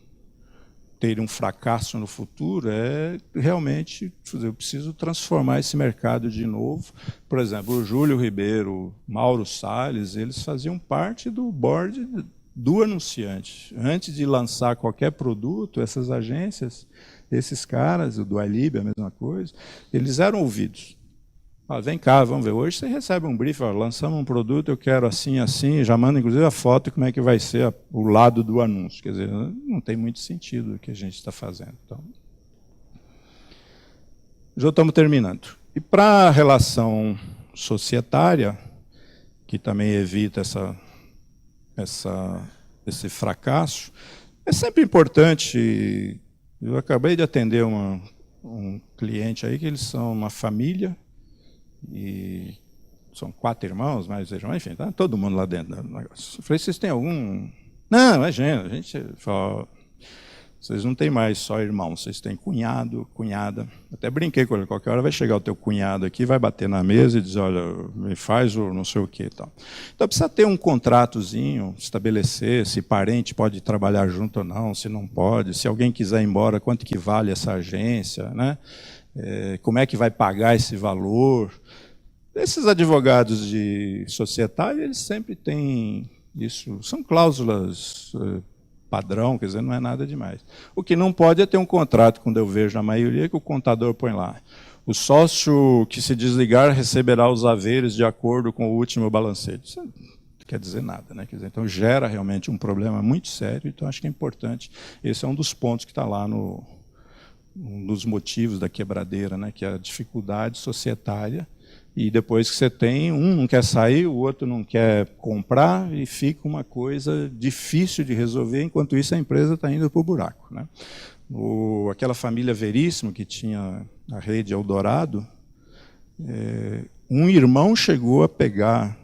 terem um fracasso no futuro, é realmente, eu preciso transformar esse mercado de novo. Por exemplo, o Júlio Ribeiro, Mauro Salles, eles faziam parte do board do anunciante. Antes de lançar qualquer produto, essas agências, esses caras, o do iLib, a mesma coisa, eles eram ouvidos. Vem cá, vamos ver. Hoje você recebe um brief, lançamos um produto, eu quero assim, assim, já manda inclusive a foto de como é que vai ser o lado do anúncio. Quer dizer, não tem muito sentido o que a gente está fazendo. Então, já estamos terminando. E para a relação societária, que também evita esse fracasso, é sempre importante. Eu acabei de atender um cliente aí, que eles são uma família, e são 4 irmãos, mais irmãos, enfim, tá todo mundo lá dentro do negócio. Eu falei, vocês têm algum... Não, imagina, a gente fala, vocês não têm mais só irmão, vocês têm cunhado, cunhada. Até brinquei com ele, qualquer hora vai chegar o teu cunhado aqui, vai bater na mesa e dizer, olha, me faz o não sei o quê e tal. Então precisa ter um contratozinho, estabelecer se parente pode trabalhar junto ou não, se não pode, se alguém quiser ir embora, quanto que vale essa agência, né? Como é que vai pagar esse valor. Esses advogados de societário, eles sempre têm isso, são cláusulas padrão, quer dizer, não é nada demais. O que não pode é ter um contrato, quando eu vejo na maioria, que o contador põe lá. O sócio que se desligar receberá os haveres de acordo com o último balancete. Isso não quer dizer nada, né? Quer dizer, então gera realmente um problema muito sério, então acho que é importante. Esse é um dos pontos que está lá um dos motivos da quebradeira, né, que é a dificuldade societária, e depois que você tem, um não quer sair, o outro não quer comprar, e fica uma coisa difícil de resolver, enquanto isso a empresa está indo para o buraco, né? Aquela família Veríssimo, que tinha a rede Eldorado, um irmão chegou a pegar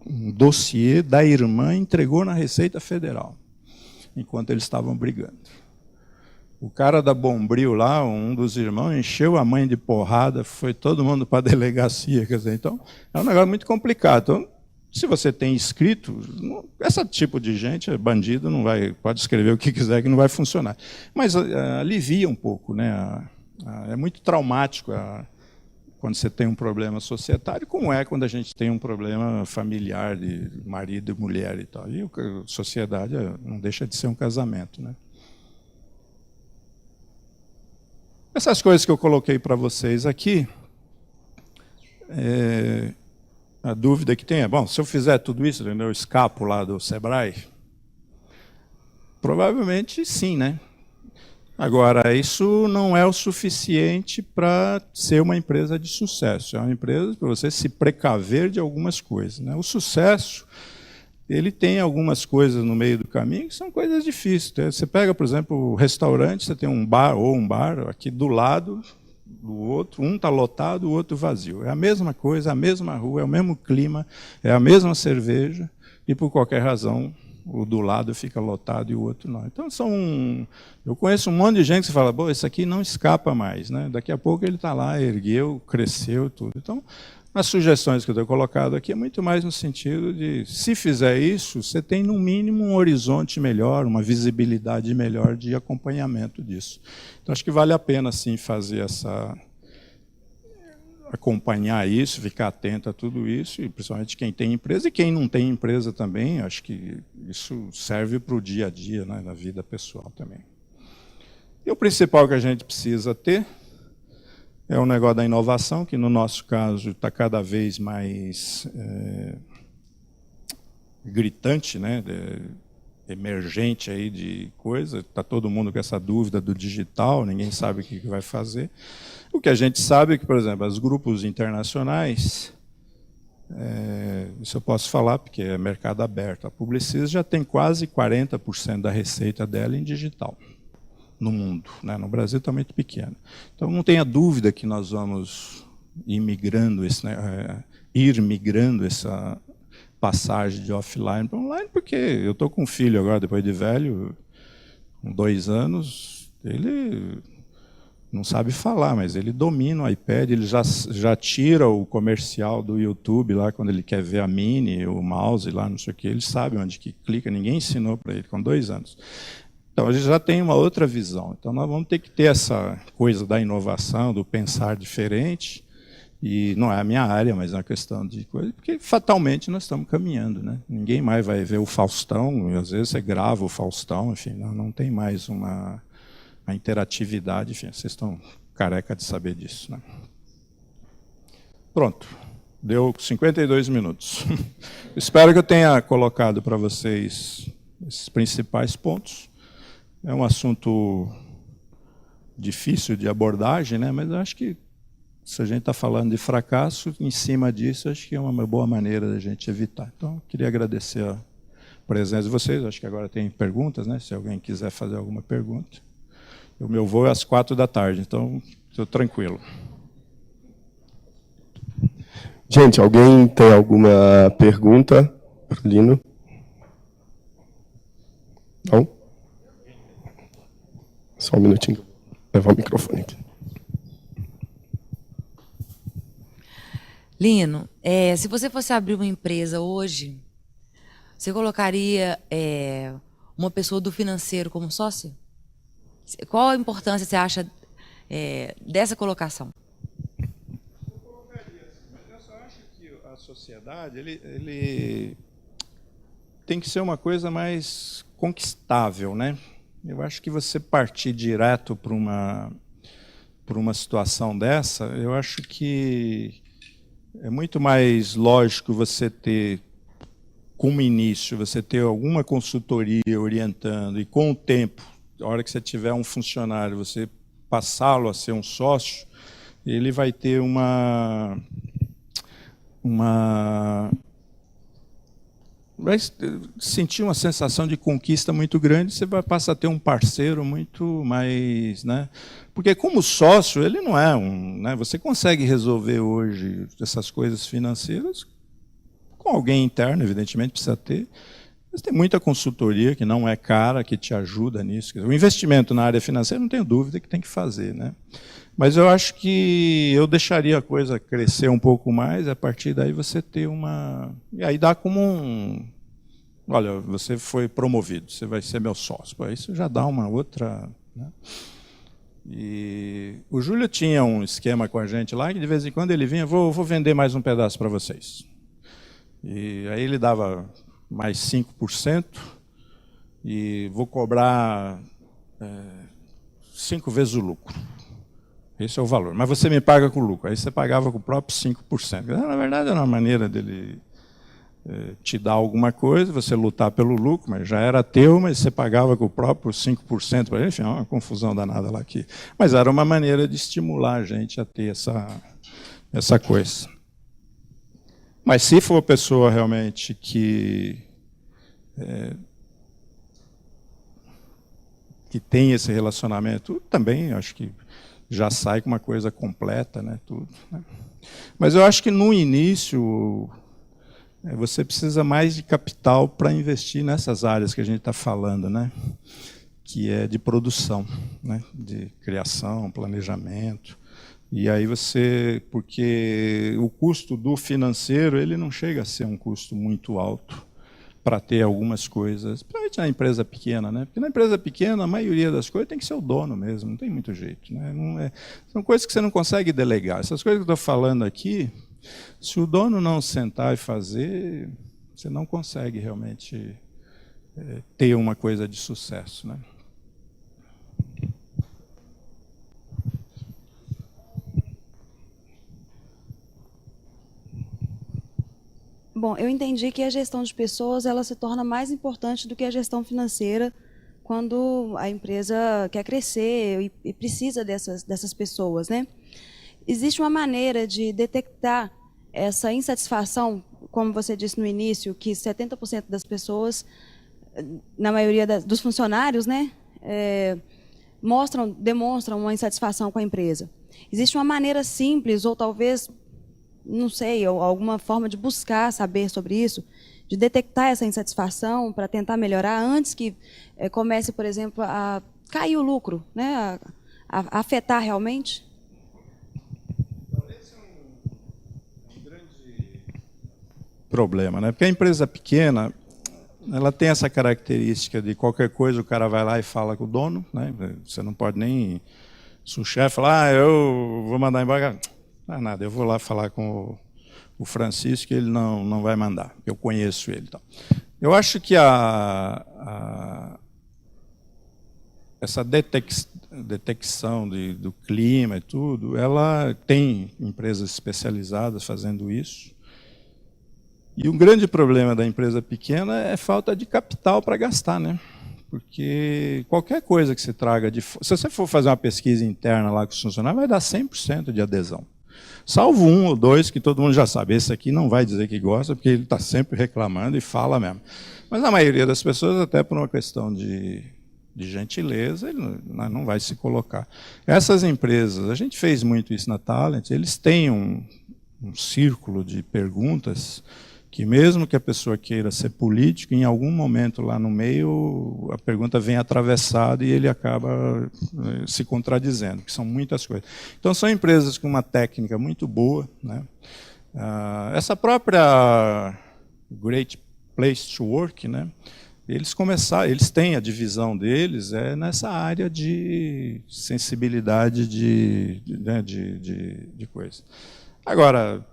um dossiê da irmã e entregou na Receita Federal, enquanto eles estavam brigando. O cara da Bombril lá, um dos irmãos, encheu a mãe de porrada, foi todo mundo para a delegacia. Quer dizer, então, é um negócio muito complicado. Então, se você tem escrito, esse tipo de gente, bandido, não vai, pode escrever o que quiser que não vai funcionar. Mas alivia um pouco, né? É muito traumático quando você tem um problema societário, como é quando a gente tem um problema familiar de marido e mulher e tal. E a sociedade não deixa de ser um casamento, né? Essas coisas que eu coloquei para vocês aqui, a dúvida que tem é, bom, se eu fizer tudo isso, eu escapo lá do Sebrae? Provavelmente sim, né? Agora, isso não é o suficiente para ser uma empresa de sucesso. É uma empresa para você se precaver de algumas coisas, né? O sucesso, ele tem algumas coisas no meio do caminho que são coisas difíceis. Você pega, por exemplo, o restaurante, você tem um bar aqui do lado do outro, um está lotado, o outro vazio. É a mesma coisa, a mesma rua, é o mesmo clima, é a mesma cerveja, e por qualquer razão o do lado fica lotado e o outro não. Então eu conheço um monte de gente que fala, pô, esse aqui não escapa mais, né? Daqui a pouco ele está lá, ergueu, cresceu, tudo. Então, as sugestões que eu tenho colocado aqui é muito mais no sentido de, se fizer isso, você tem no mínimo um horizonte melhor, uma visibilidade melhor de acompanhamento disso. Então acho que vale a pena sim fazer acompanhar isso, ficar atento a tudo isso, e principalmente quem tem empresa e quem não tem empresa também. Acho que isso serve para o dia a dia, né, na vida pessoal também. E o principal que a gente precisa ter é o negócio da inovação, que no nosso caso está cada vez mais gritante, né, emergente aí de coisa. Está todo mundo com essa dúvida do digital, ninguém sabe o que vai fazer. O que a gente sabe é que, por exemplo, os grupos internacionais, isso eu posso falar porque é mercado aberto, a Publicis já tem quase 40% da receita dela em digital no mundo, né? No Brasil está muito pequeno. Então não tenha dúvida que nós vamos ir migrando essa passagem de offline para online, porque eu estou com um filho agora, depois de velho, com 2 anos, ele não sabe falar, mas ele domina o iPad, ele já tira o comercial do YouTube lá, quando ele quer ver a mini, o mouse lá, não sei o que, ele sabe onde que clica, ninguém ensinou para ele, com 2 anos. Então, a gente já tem uma outra visão. Então, nós vamos ter que ter essa coisa da inovação, do pensar diferente, e não é a minha área, mas é uma questão de coisa, porque fatalmente nós estamos caminhando, né? Ninguém mais vai ver o Faustão, e às vezes você grava o Faustão, enfim, não tem mais uma interatividade, enfim, vocês estão careca de saber disso, né? Pronto, deu 52 minutos. Espero que eu tenha colocado para vocês esses principais pontos. É um assunto difícil de abordagem, né? Mas eu acho que se a gente está falando de fracasso, em cima disso, acho que é uma boa maneira da gente evitar. Então, eu queria agradecer a presença de vocês. Acho que agora tem perguntas, né? Se alguém quiser fazer alguma pergunta. O meu voo é às 4h, então estou tranquilo. Gente, alguém tem alguma pergunta para o Lino? Não? Só um minutinho. Vou levar o microfone aqui. Lino, se você fosse abrir uma empresa hoje, você colocaria uma pessoa do financeiro como sócio? Qual a importância, você acha, dessa colocação? Eu colocaria assim, mas eu só acho que a sociedade ele tem que ser uma coisa mais conquistável, né? Eu acho que você partir direto para uma situação dessa, eu acho que é muito mais lógico você ter, como início, você ter alguma consultoria orientando, e com o tempo, a hora que você tiver um funcionário, você passá-lo a ser um sócio, ele vai ter vai sentir uma sensação de conquista muito grande, você vai passar a ter um parceiro muito mais, né? Porque como sócio, ele não é né? Você consegue resolver hoje essas coisas financeiras com alguém interno, evidentemente precisa ter, mas tem muita consultoria que não é cara, que te ajuda nisso. O investimento na área financeira, não tenho dúvida que tem que fazer, né? Mas eu acho que eu deixaria a coisa crescer um pouco mais, a partir daí você ter uma... E aí dá como olha, você foi promovido, você vai ser meu sócio. Pô, isso já dá uma outra... Né? E o Júlio tinha um esquema com a gente lá, que de vez em quando ele vinha, vou vender mais um pedaço para vocês. E aí ele dava mais 5%, e vou cobrar 5 vezes o lucro. Esse é o valor. Mas você me paga com lucro. Aí você pagava com o próprio 5%. Na verdade, era uma maneira dele te dar alguma coisa, você lutar pelo lucro, mas já era teu, mas você pagava com o próprio 5% para ele. Enfim, é uma confusão danada lá aqui. Mas era uma maneira de estimular a gente a ter essa coisa. Mas se for uma pessoa realmente que tem esse relacionamento, também acho que já sai com uma coisa completa, né, tudo. Né? Mas eu acho que no início você precisa mais de capital para investir nessas áreas que a gente está falando, né, que é de produção, né, de criação, planejamento. E aí porque o custo do financeiro ele não chega a ser um custo muito alto para ter algumas coisas, principalmente na empresa pequena, né? Porque na empresa pequena, a maioria das coisas tem que ser o dono mesmo, não tem muito jeito, né? São coisas que você não consegue delegar. Essas coisas que eu estou falando aqui, se o dono não sentar e fazer, você não consegue realmente ter uma coisa de sucesso, né? Bom, eu entendi que a gestão de pessoas ela se torna mais importante do que a gestão financeira quando a empresa quer crescer e precisa dessas pessoas, né? Existe uma maneira de detectar essa insatisfação, como você disse no início, que 70% das pessoas, na maioria dos funcionários, né, demonstram uma insatisfação com a empresa. Existe uma maneira simples, ou talvez, não sei, alguma forma de buscar saber sobre isso, de detectar essa insatisfação para tentar melhorar antes que comece, por exemplo, a cair o lucro, né, a afetar realmente? Esse é um grande problema, né? Porque a empresa pequena, ela tem essa característica de qualquer coisa o cara vai lá e fala com o dono, né? Você não pode nem, se o chefe falar, eu vou mandar embora, não é nada, eu vou lá falar com o Francisco que ele não vai mandar, eu conheço ele. Então. Eu acho que essa detecção do clima e tudo, ela tem empresas especializadas fazendo isso. E um grande problema da empresa pequena é falta de capital para gastar, né? Porque qualquer coisa que você traga de... Se você for fazer uma pesquisa interna lá com os funcionários, vai dar 100% de adesão. Salvo um ou dois que todo mundo já sabe. Esse aqui não vai dizer que gosta, porque ele está sempre reclamando e fala mesmo. Mas a maioria das pessoas, até por uma questão de gentileza, ele não vai se colocar. Essas empresas, a gente fez muito isso na Talent, eles têm um círculo de perguntas que mesmo que a pessoa queira ser político, em algum momento lá no meio, a pergunta vem atravessada e ele acaba se contradizendo, que são muitas coisas. Então, são empresas com uma técnica muito boa, né? Essa própria Great Place to Work, né? Eles têm a divisão deles nessa área de sensibilidade de coisa. Agora,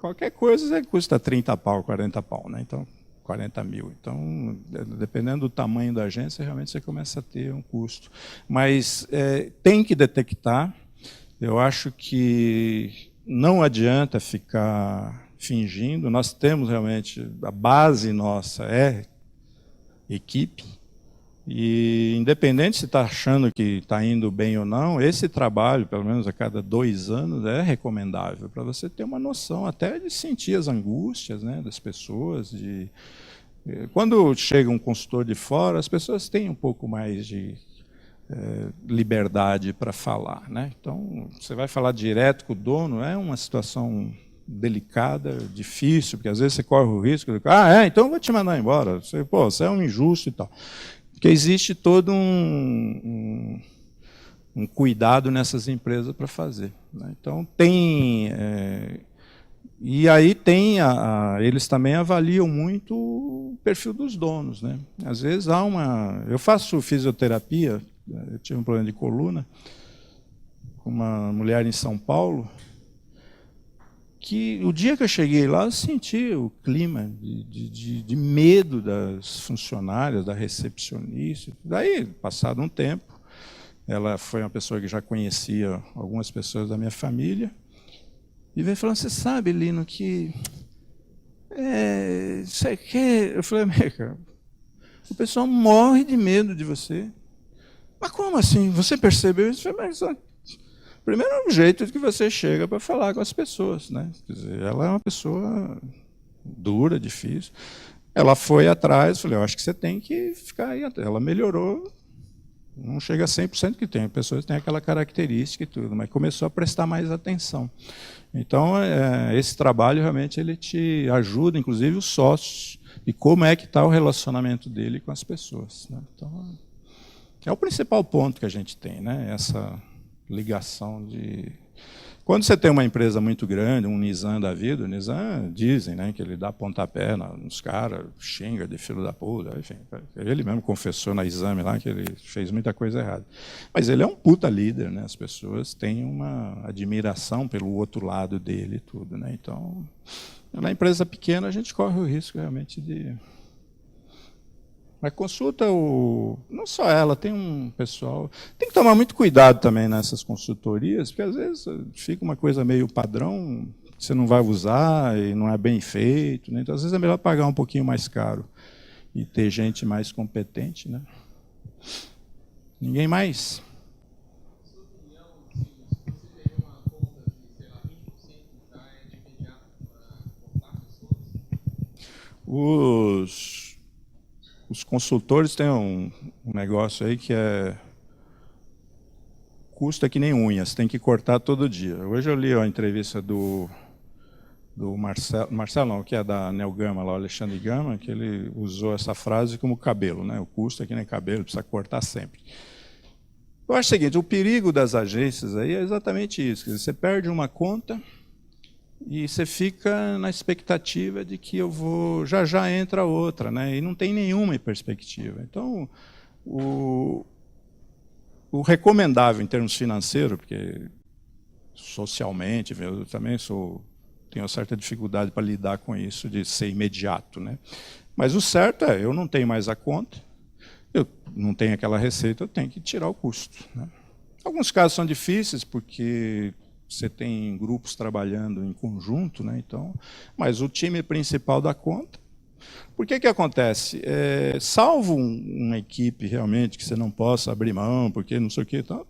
qualquer coisa custa 30 pau, 40 pau, né? Então, 40 mil. Então, dependendo do tamanho da agência, realmente você começa a ter um custo. Mas tem que detectar. Eu acho que não adianta ficar fingindo. Nós temos realmente, a base nossa é equipe. E independente se está achando que está indo bem ou não, esse trabalho, pelo menos a cada 2 anos, é recomendável para você ter uma noção até de sentir as angústias, né, das pessoas. Quando chega um consultor de fora, as pessoas têm um pouco mais de liberdade para falar, né? Então, você vai falar direto com o dono, é uma situação delicada, difícil, porque às vezes você corre o risco de, então eu vou te mandar embora, você é um injusto e tal. Porque existe todo um cuidado nessas empresas para fazer, né? Então, tem... e aí eles também avaliam muito o perfil dos donos, né? Às vezes há eu faço fisioterapia, eu tive um problema de coluna, com uma mulher em São Paulo, que o dia que eu cheguei lá, eu senti o clima de medo das funcionárias, da recepcionista. Daí, passado um tempo, ela foi uma pessoa que já conhecia algumas pessoas da minha família, e veio falando, você sabe, Lino, que... Eu falei, América, o pessoal morre de medo de você. Mas como assim? Você percebeu isso? Eu falei, mas... Primeiro é o jeito que você chega para falar com as pessoas, né? Quer dizer, ela é uma pessoa dura, difícil. Ela foi atrás, falei, eu acho que você tem que ficar aí. Ela melhorou, não chega a 100% que tem. Pessoas têm aquela característica e tudo, mas começou a prestar mais atenção. Então, esse trabalho realmente ele te ajuda, inclusive os sócios, e como é que está o relacionamento dele com as pessoas, né? Então, é o principal ponto que a gente tem, né? Essa ligação de... Quando você tem uma empresa muito grande, um Nissan da vida, o Nissan dizem, né, que ele dá pontapé nos caras, xinga de filho da puta, enfim. Ele mesmo confessou na exame lá que ele fez muita coisa errada. Mas ele é um puta líder, né? As pessoas têm uma admiração pelo outro lado dele e tudo, né? Então, na empresa pequena a gente corre o risco realmente de... Mas consulta não só ela, tem um pessoal... Tem que tomar muito cuidado também nessas consultorias, porque às vezes fica uma coisa meio padrão, que você não vai usar e não é bem feito, né? Então, às vezes é melhor pagar um pouquinho mais caro e ter gente mais competente, né? Ninguém mais? Os consultores têm um negócio aí que é custo é que nem unhas, tem que cortar todo dia. Hoje eu li a entrevista do Marcelo não, que é da Neo Gama, lá, o Alexandre Gama, que ele usou essa frase como cabelo, né? O custo é que nem cabelo, precisa cortar sempre. Eu acho o seguinte, o perigo das agências aí é exatamente isso, quer dizer, você perde uma conta e você fica na expectativa de que já já entra outra, né? E não tem nenhuma perspectiva. Então, o recomendável em termos financeiros, porque socialmente, eu também tenho uma certa dificuldade para lidar com isso, de ser imediato, né? Mas o certo é, eu não tenho mais a conta, eu não tenho aquela receita, eu tenho que tirar o custo, né? Alguns casos são difíceis, porque você tem grupos trabalhando em conjunto, né? Então, mas o time principal da conta. Por que acontece? Salvo uma equipe realmente que você não possa abrir mão, porque não sei o que, então,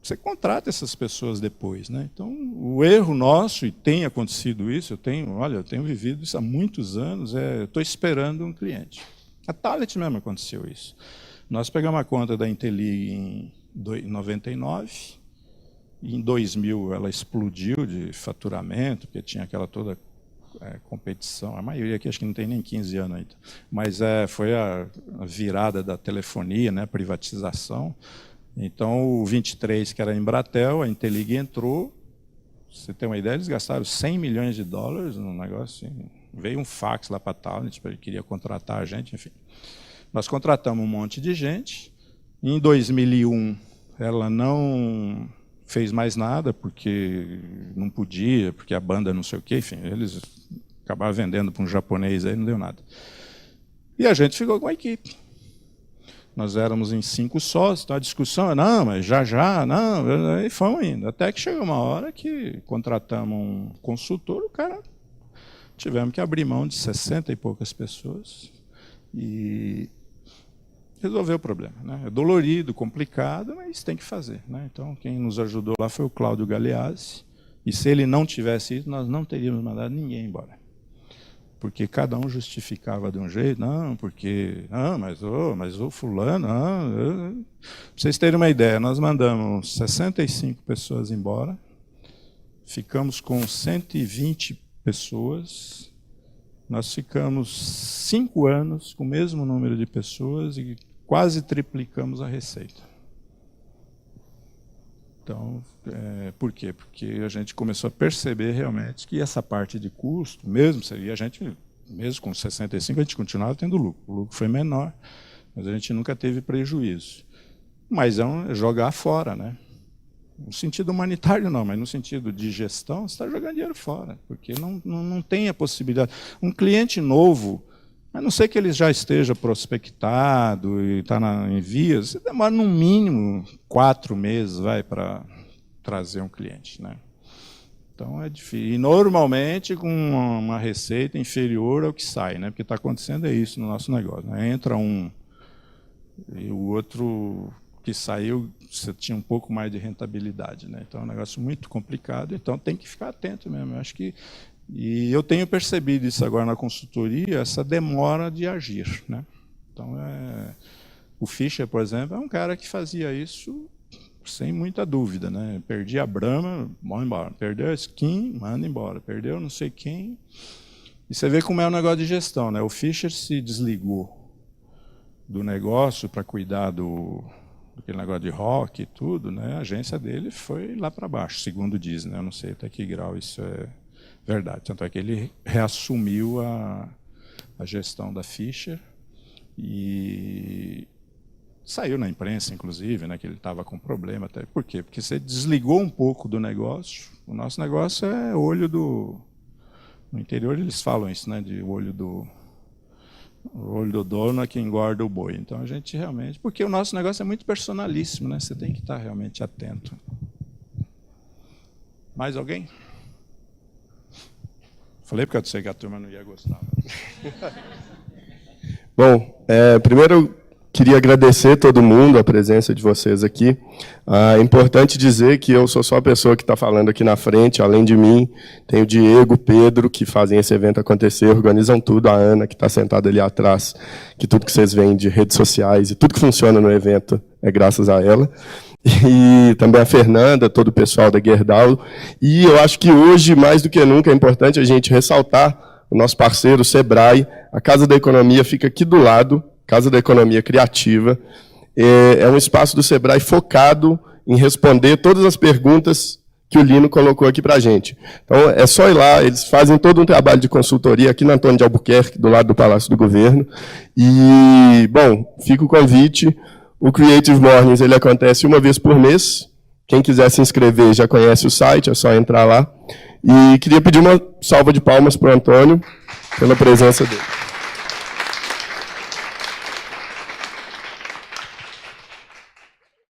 você contrata essas pessoas depois, né? Então, o erro nosso, e tem acontecido isso, eu tenho vivido isso há muitos anos, eu estou esperando um cliente. A Talent mesmo aconteceu isso. Nós pegamos a conta da Intelig em 99, e em 2000 ela explodiu de faturamento, porque tinha aquela toda competição. A maioria aqui acho que não tem nem 15 anos ainda. Mas foi a virada da telefonia, né, privatização. Então, o 23, que era a Embratel, a Intelig entrou. Pra você ter uma ideia, eles gastaram 100 milhões de dólares num negócio assim. Veio um fax lá para a Talent, ele queria contratar a gente, enfim. Nós contratamos um monte de gente. Em 2001, ela não fez mais nada, porque não podia, porque a banda não sei o quê, enfim, eles acabaram vendendo para um japonês aí, não deu nada. E a gente ficou com a equipe. Nós éramos em 5 sócios, então a discussão não, mas já, não, e fomos indo. Até que chegou uma hora que contratamos um consultor, tivemos que abrir mão de 60 e poucas pessoas e resolver o problema, né? É dolorido, complicado, mas tem que fazer, né? Então, quem nos ajudou lá foi o Cláudio Galeazzi, e se ele não tivesse isso, nós não teríamos mandado ninguém embora. Porque cada um justificava de um jeito, mas o fulano, para vocês terem uma ideia, nós mandamos 65 pessoas embora, ficamos com 120 pessoas, nós ficamos 5 anos com o mesmo número de pessoas e quase triplicamos a receita. Então, por quê? Porque a gente começou a perceber realmente que essa parte de custo, mesmo com 65, a gente continuava tendo lucro. O lucro foi menor, mas a gente nunca teve prejuízo. Mas é jogar fora, né? No sentido humanitário não, mas no sentido de gestão, você está jogando dinheiro fora, porque não tem a possibilidade. Um cliente novo, a não ser que ele já esteja prospectado e está em vias, você demora no mínimo 4 meses para trazer um cliente, né? Então é difícil. E normalmente com uma receita inferior ao que sai, né? Porque está acontecendo isso no nosso negócio, né? Entra um e o outro que saiu, você tinha um pouco mais de rentabilidade, né? Então é um negócio muito complicado, então tem que ficar atento mesmo. Eu acho que e eu tenho percebido isso agora na consultoria, essa demora de agir, né? Então, o Fischer, por exemplo, é um cara que fazia isso sem muita dúvida, né? Perdia a Brahma, manda embora. Perdeu a Skin, manda embora. Perdeu não sei quem. E você vê como é um negócio de gestão, né? O Fischer se desligou do negócio para cuidar aquele negócio de rock e tudo, né, a agência dele foi lá para baixo, segundo diz, né, eu não sei até que grau isso é verdade. Tanto é que ele reassumiu a gestão da Fischer e saiu na imprensa, inclusive, né, que ele estava com problema. Até. Por quê? Porque você desligou um pouco do negócio. O nosso negócio é olho do... No interior eles falam isso, né, de olho do dono é que engorda o boi. Então a gente realmente... Porque o nosso negócio é muito personalíssimo, né? Você tem que estar realmente atento. Mais alguém? Falei porque eu sei que a turma não ia gostar. Bom, primeiro eu queria agradecer todo mundo, a presença de vocês aqui. É importante dizer que eu sou só a pessoa que está falando aqui na frente, além de mim, tem o Diego, o Pedro, que fazem esse evento acontecer, organizam tudo, a Ana, que está sentada ali atrás, que tudo que vocês veem de redes sociais e tudo que funciona no evento é graças a ela. E também a Fernanda, todo o pessoal da Gerdau. E eu acho que hoje, mais do que nunca, é importante a gente ressaltar o nosso parceiro, o Sebrae. A Casa da Economia fica aqui do lado, Casa da Economia Criativa. É um espaço do Sebrae focado em responder todas as perguntas que o Lino colocou aqui para a gente. Então, é só ir lá, eles fazem todo um trabalho de consultoria aqui na Antônio de Albuquerque, do lado do Palácio do Governo. E, bom, fica o convite. O Creative Mornings ele acontece uma vez por mês. Quem quiser se inscrever já conhece o site, é só entrar lá. E queria pedir uma salva de palmas para o Antônio, pela presença dele.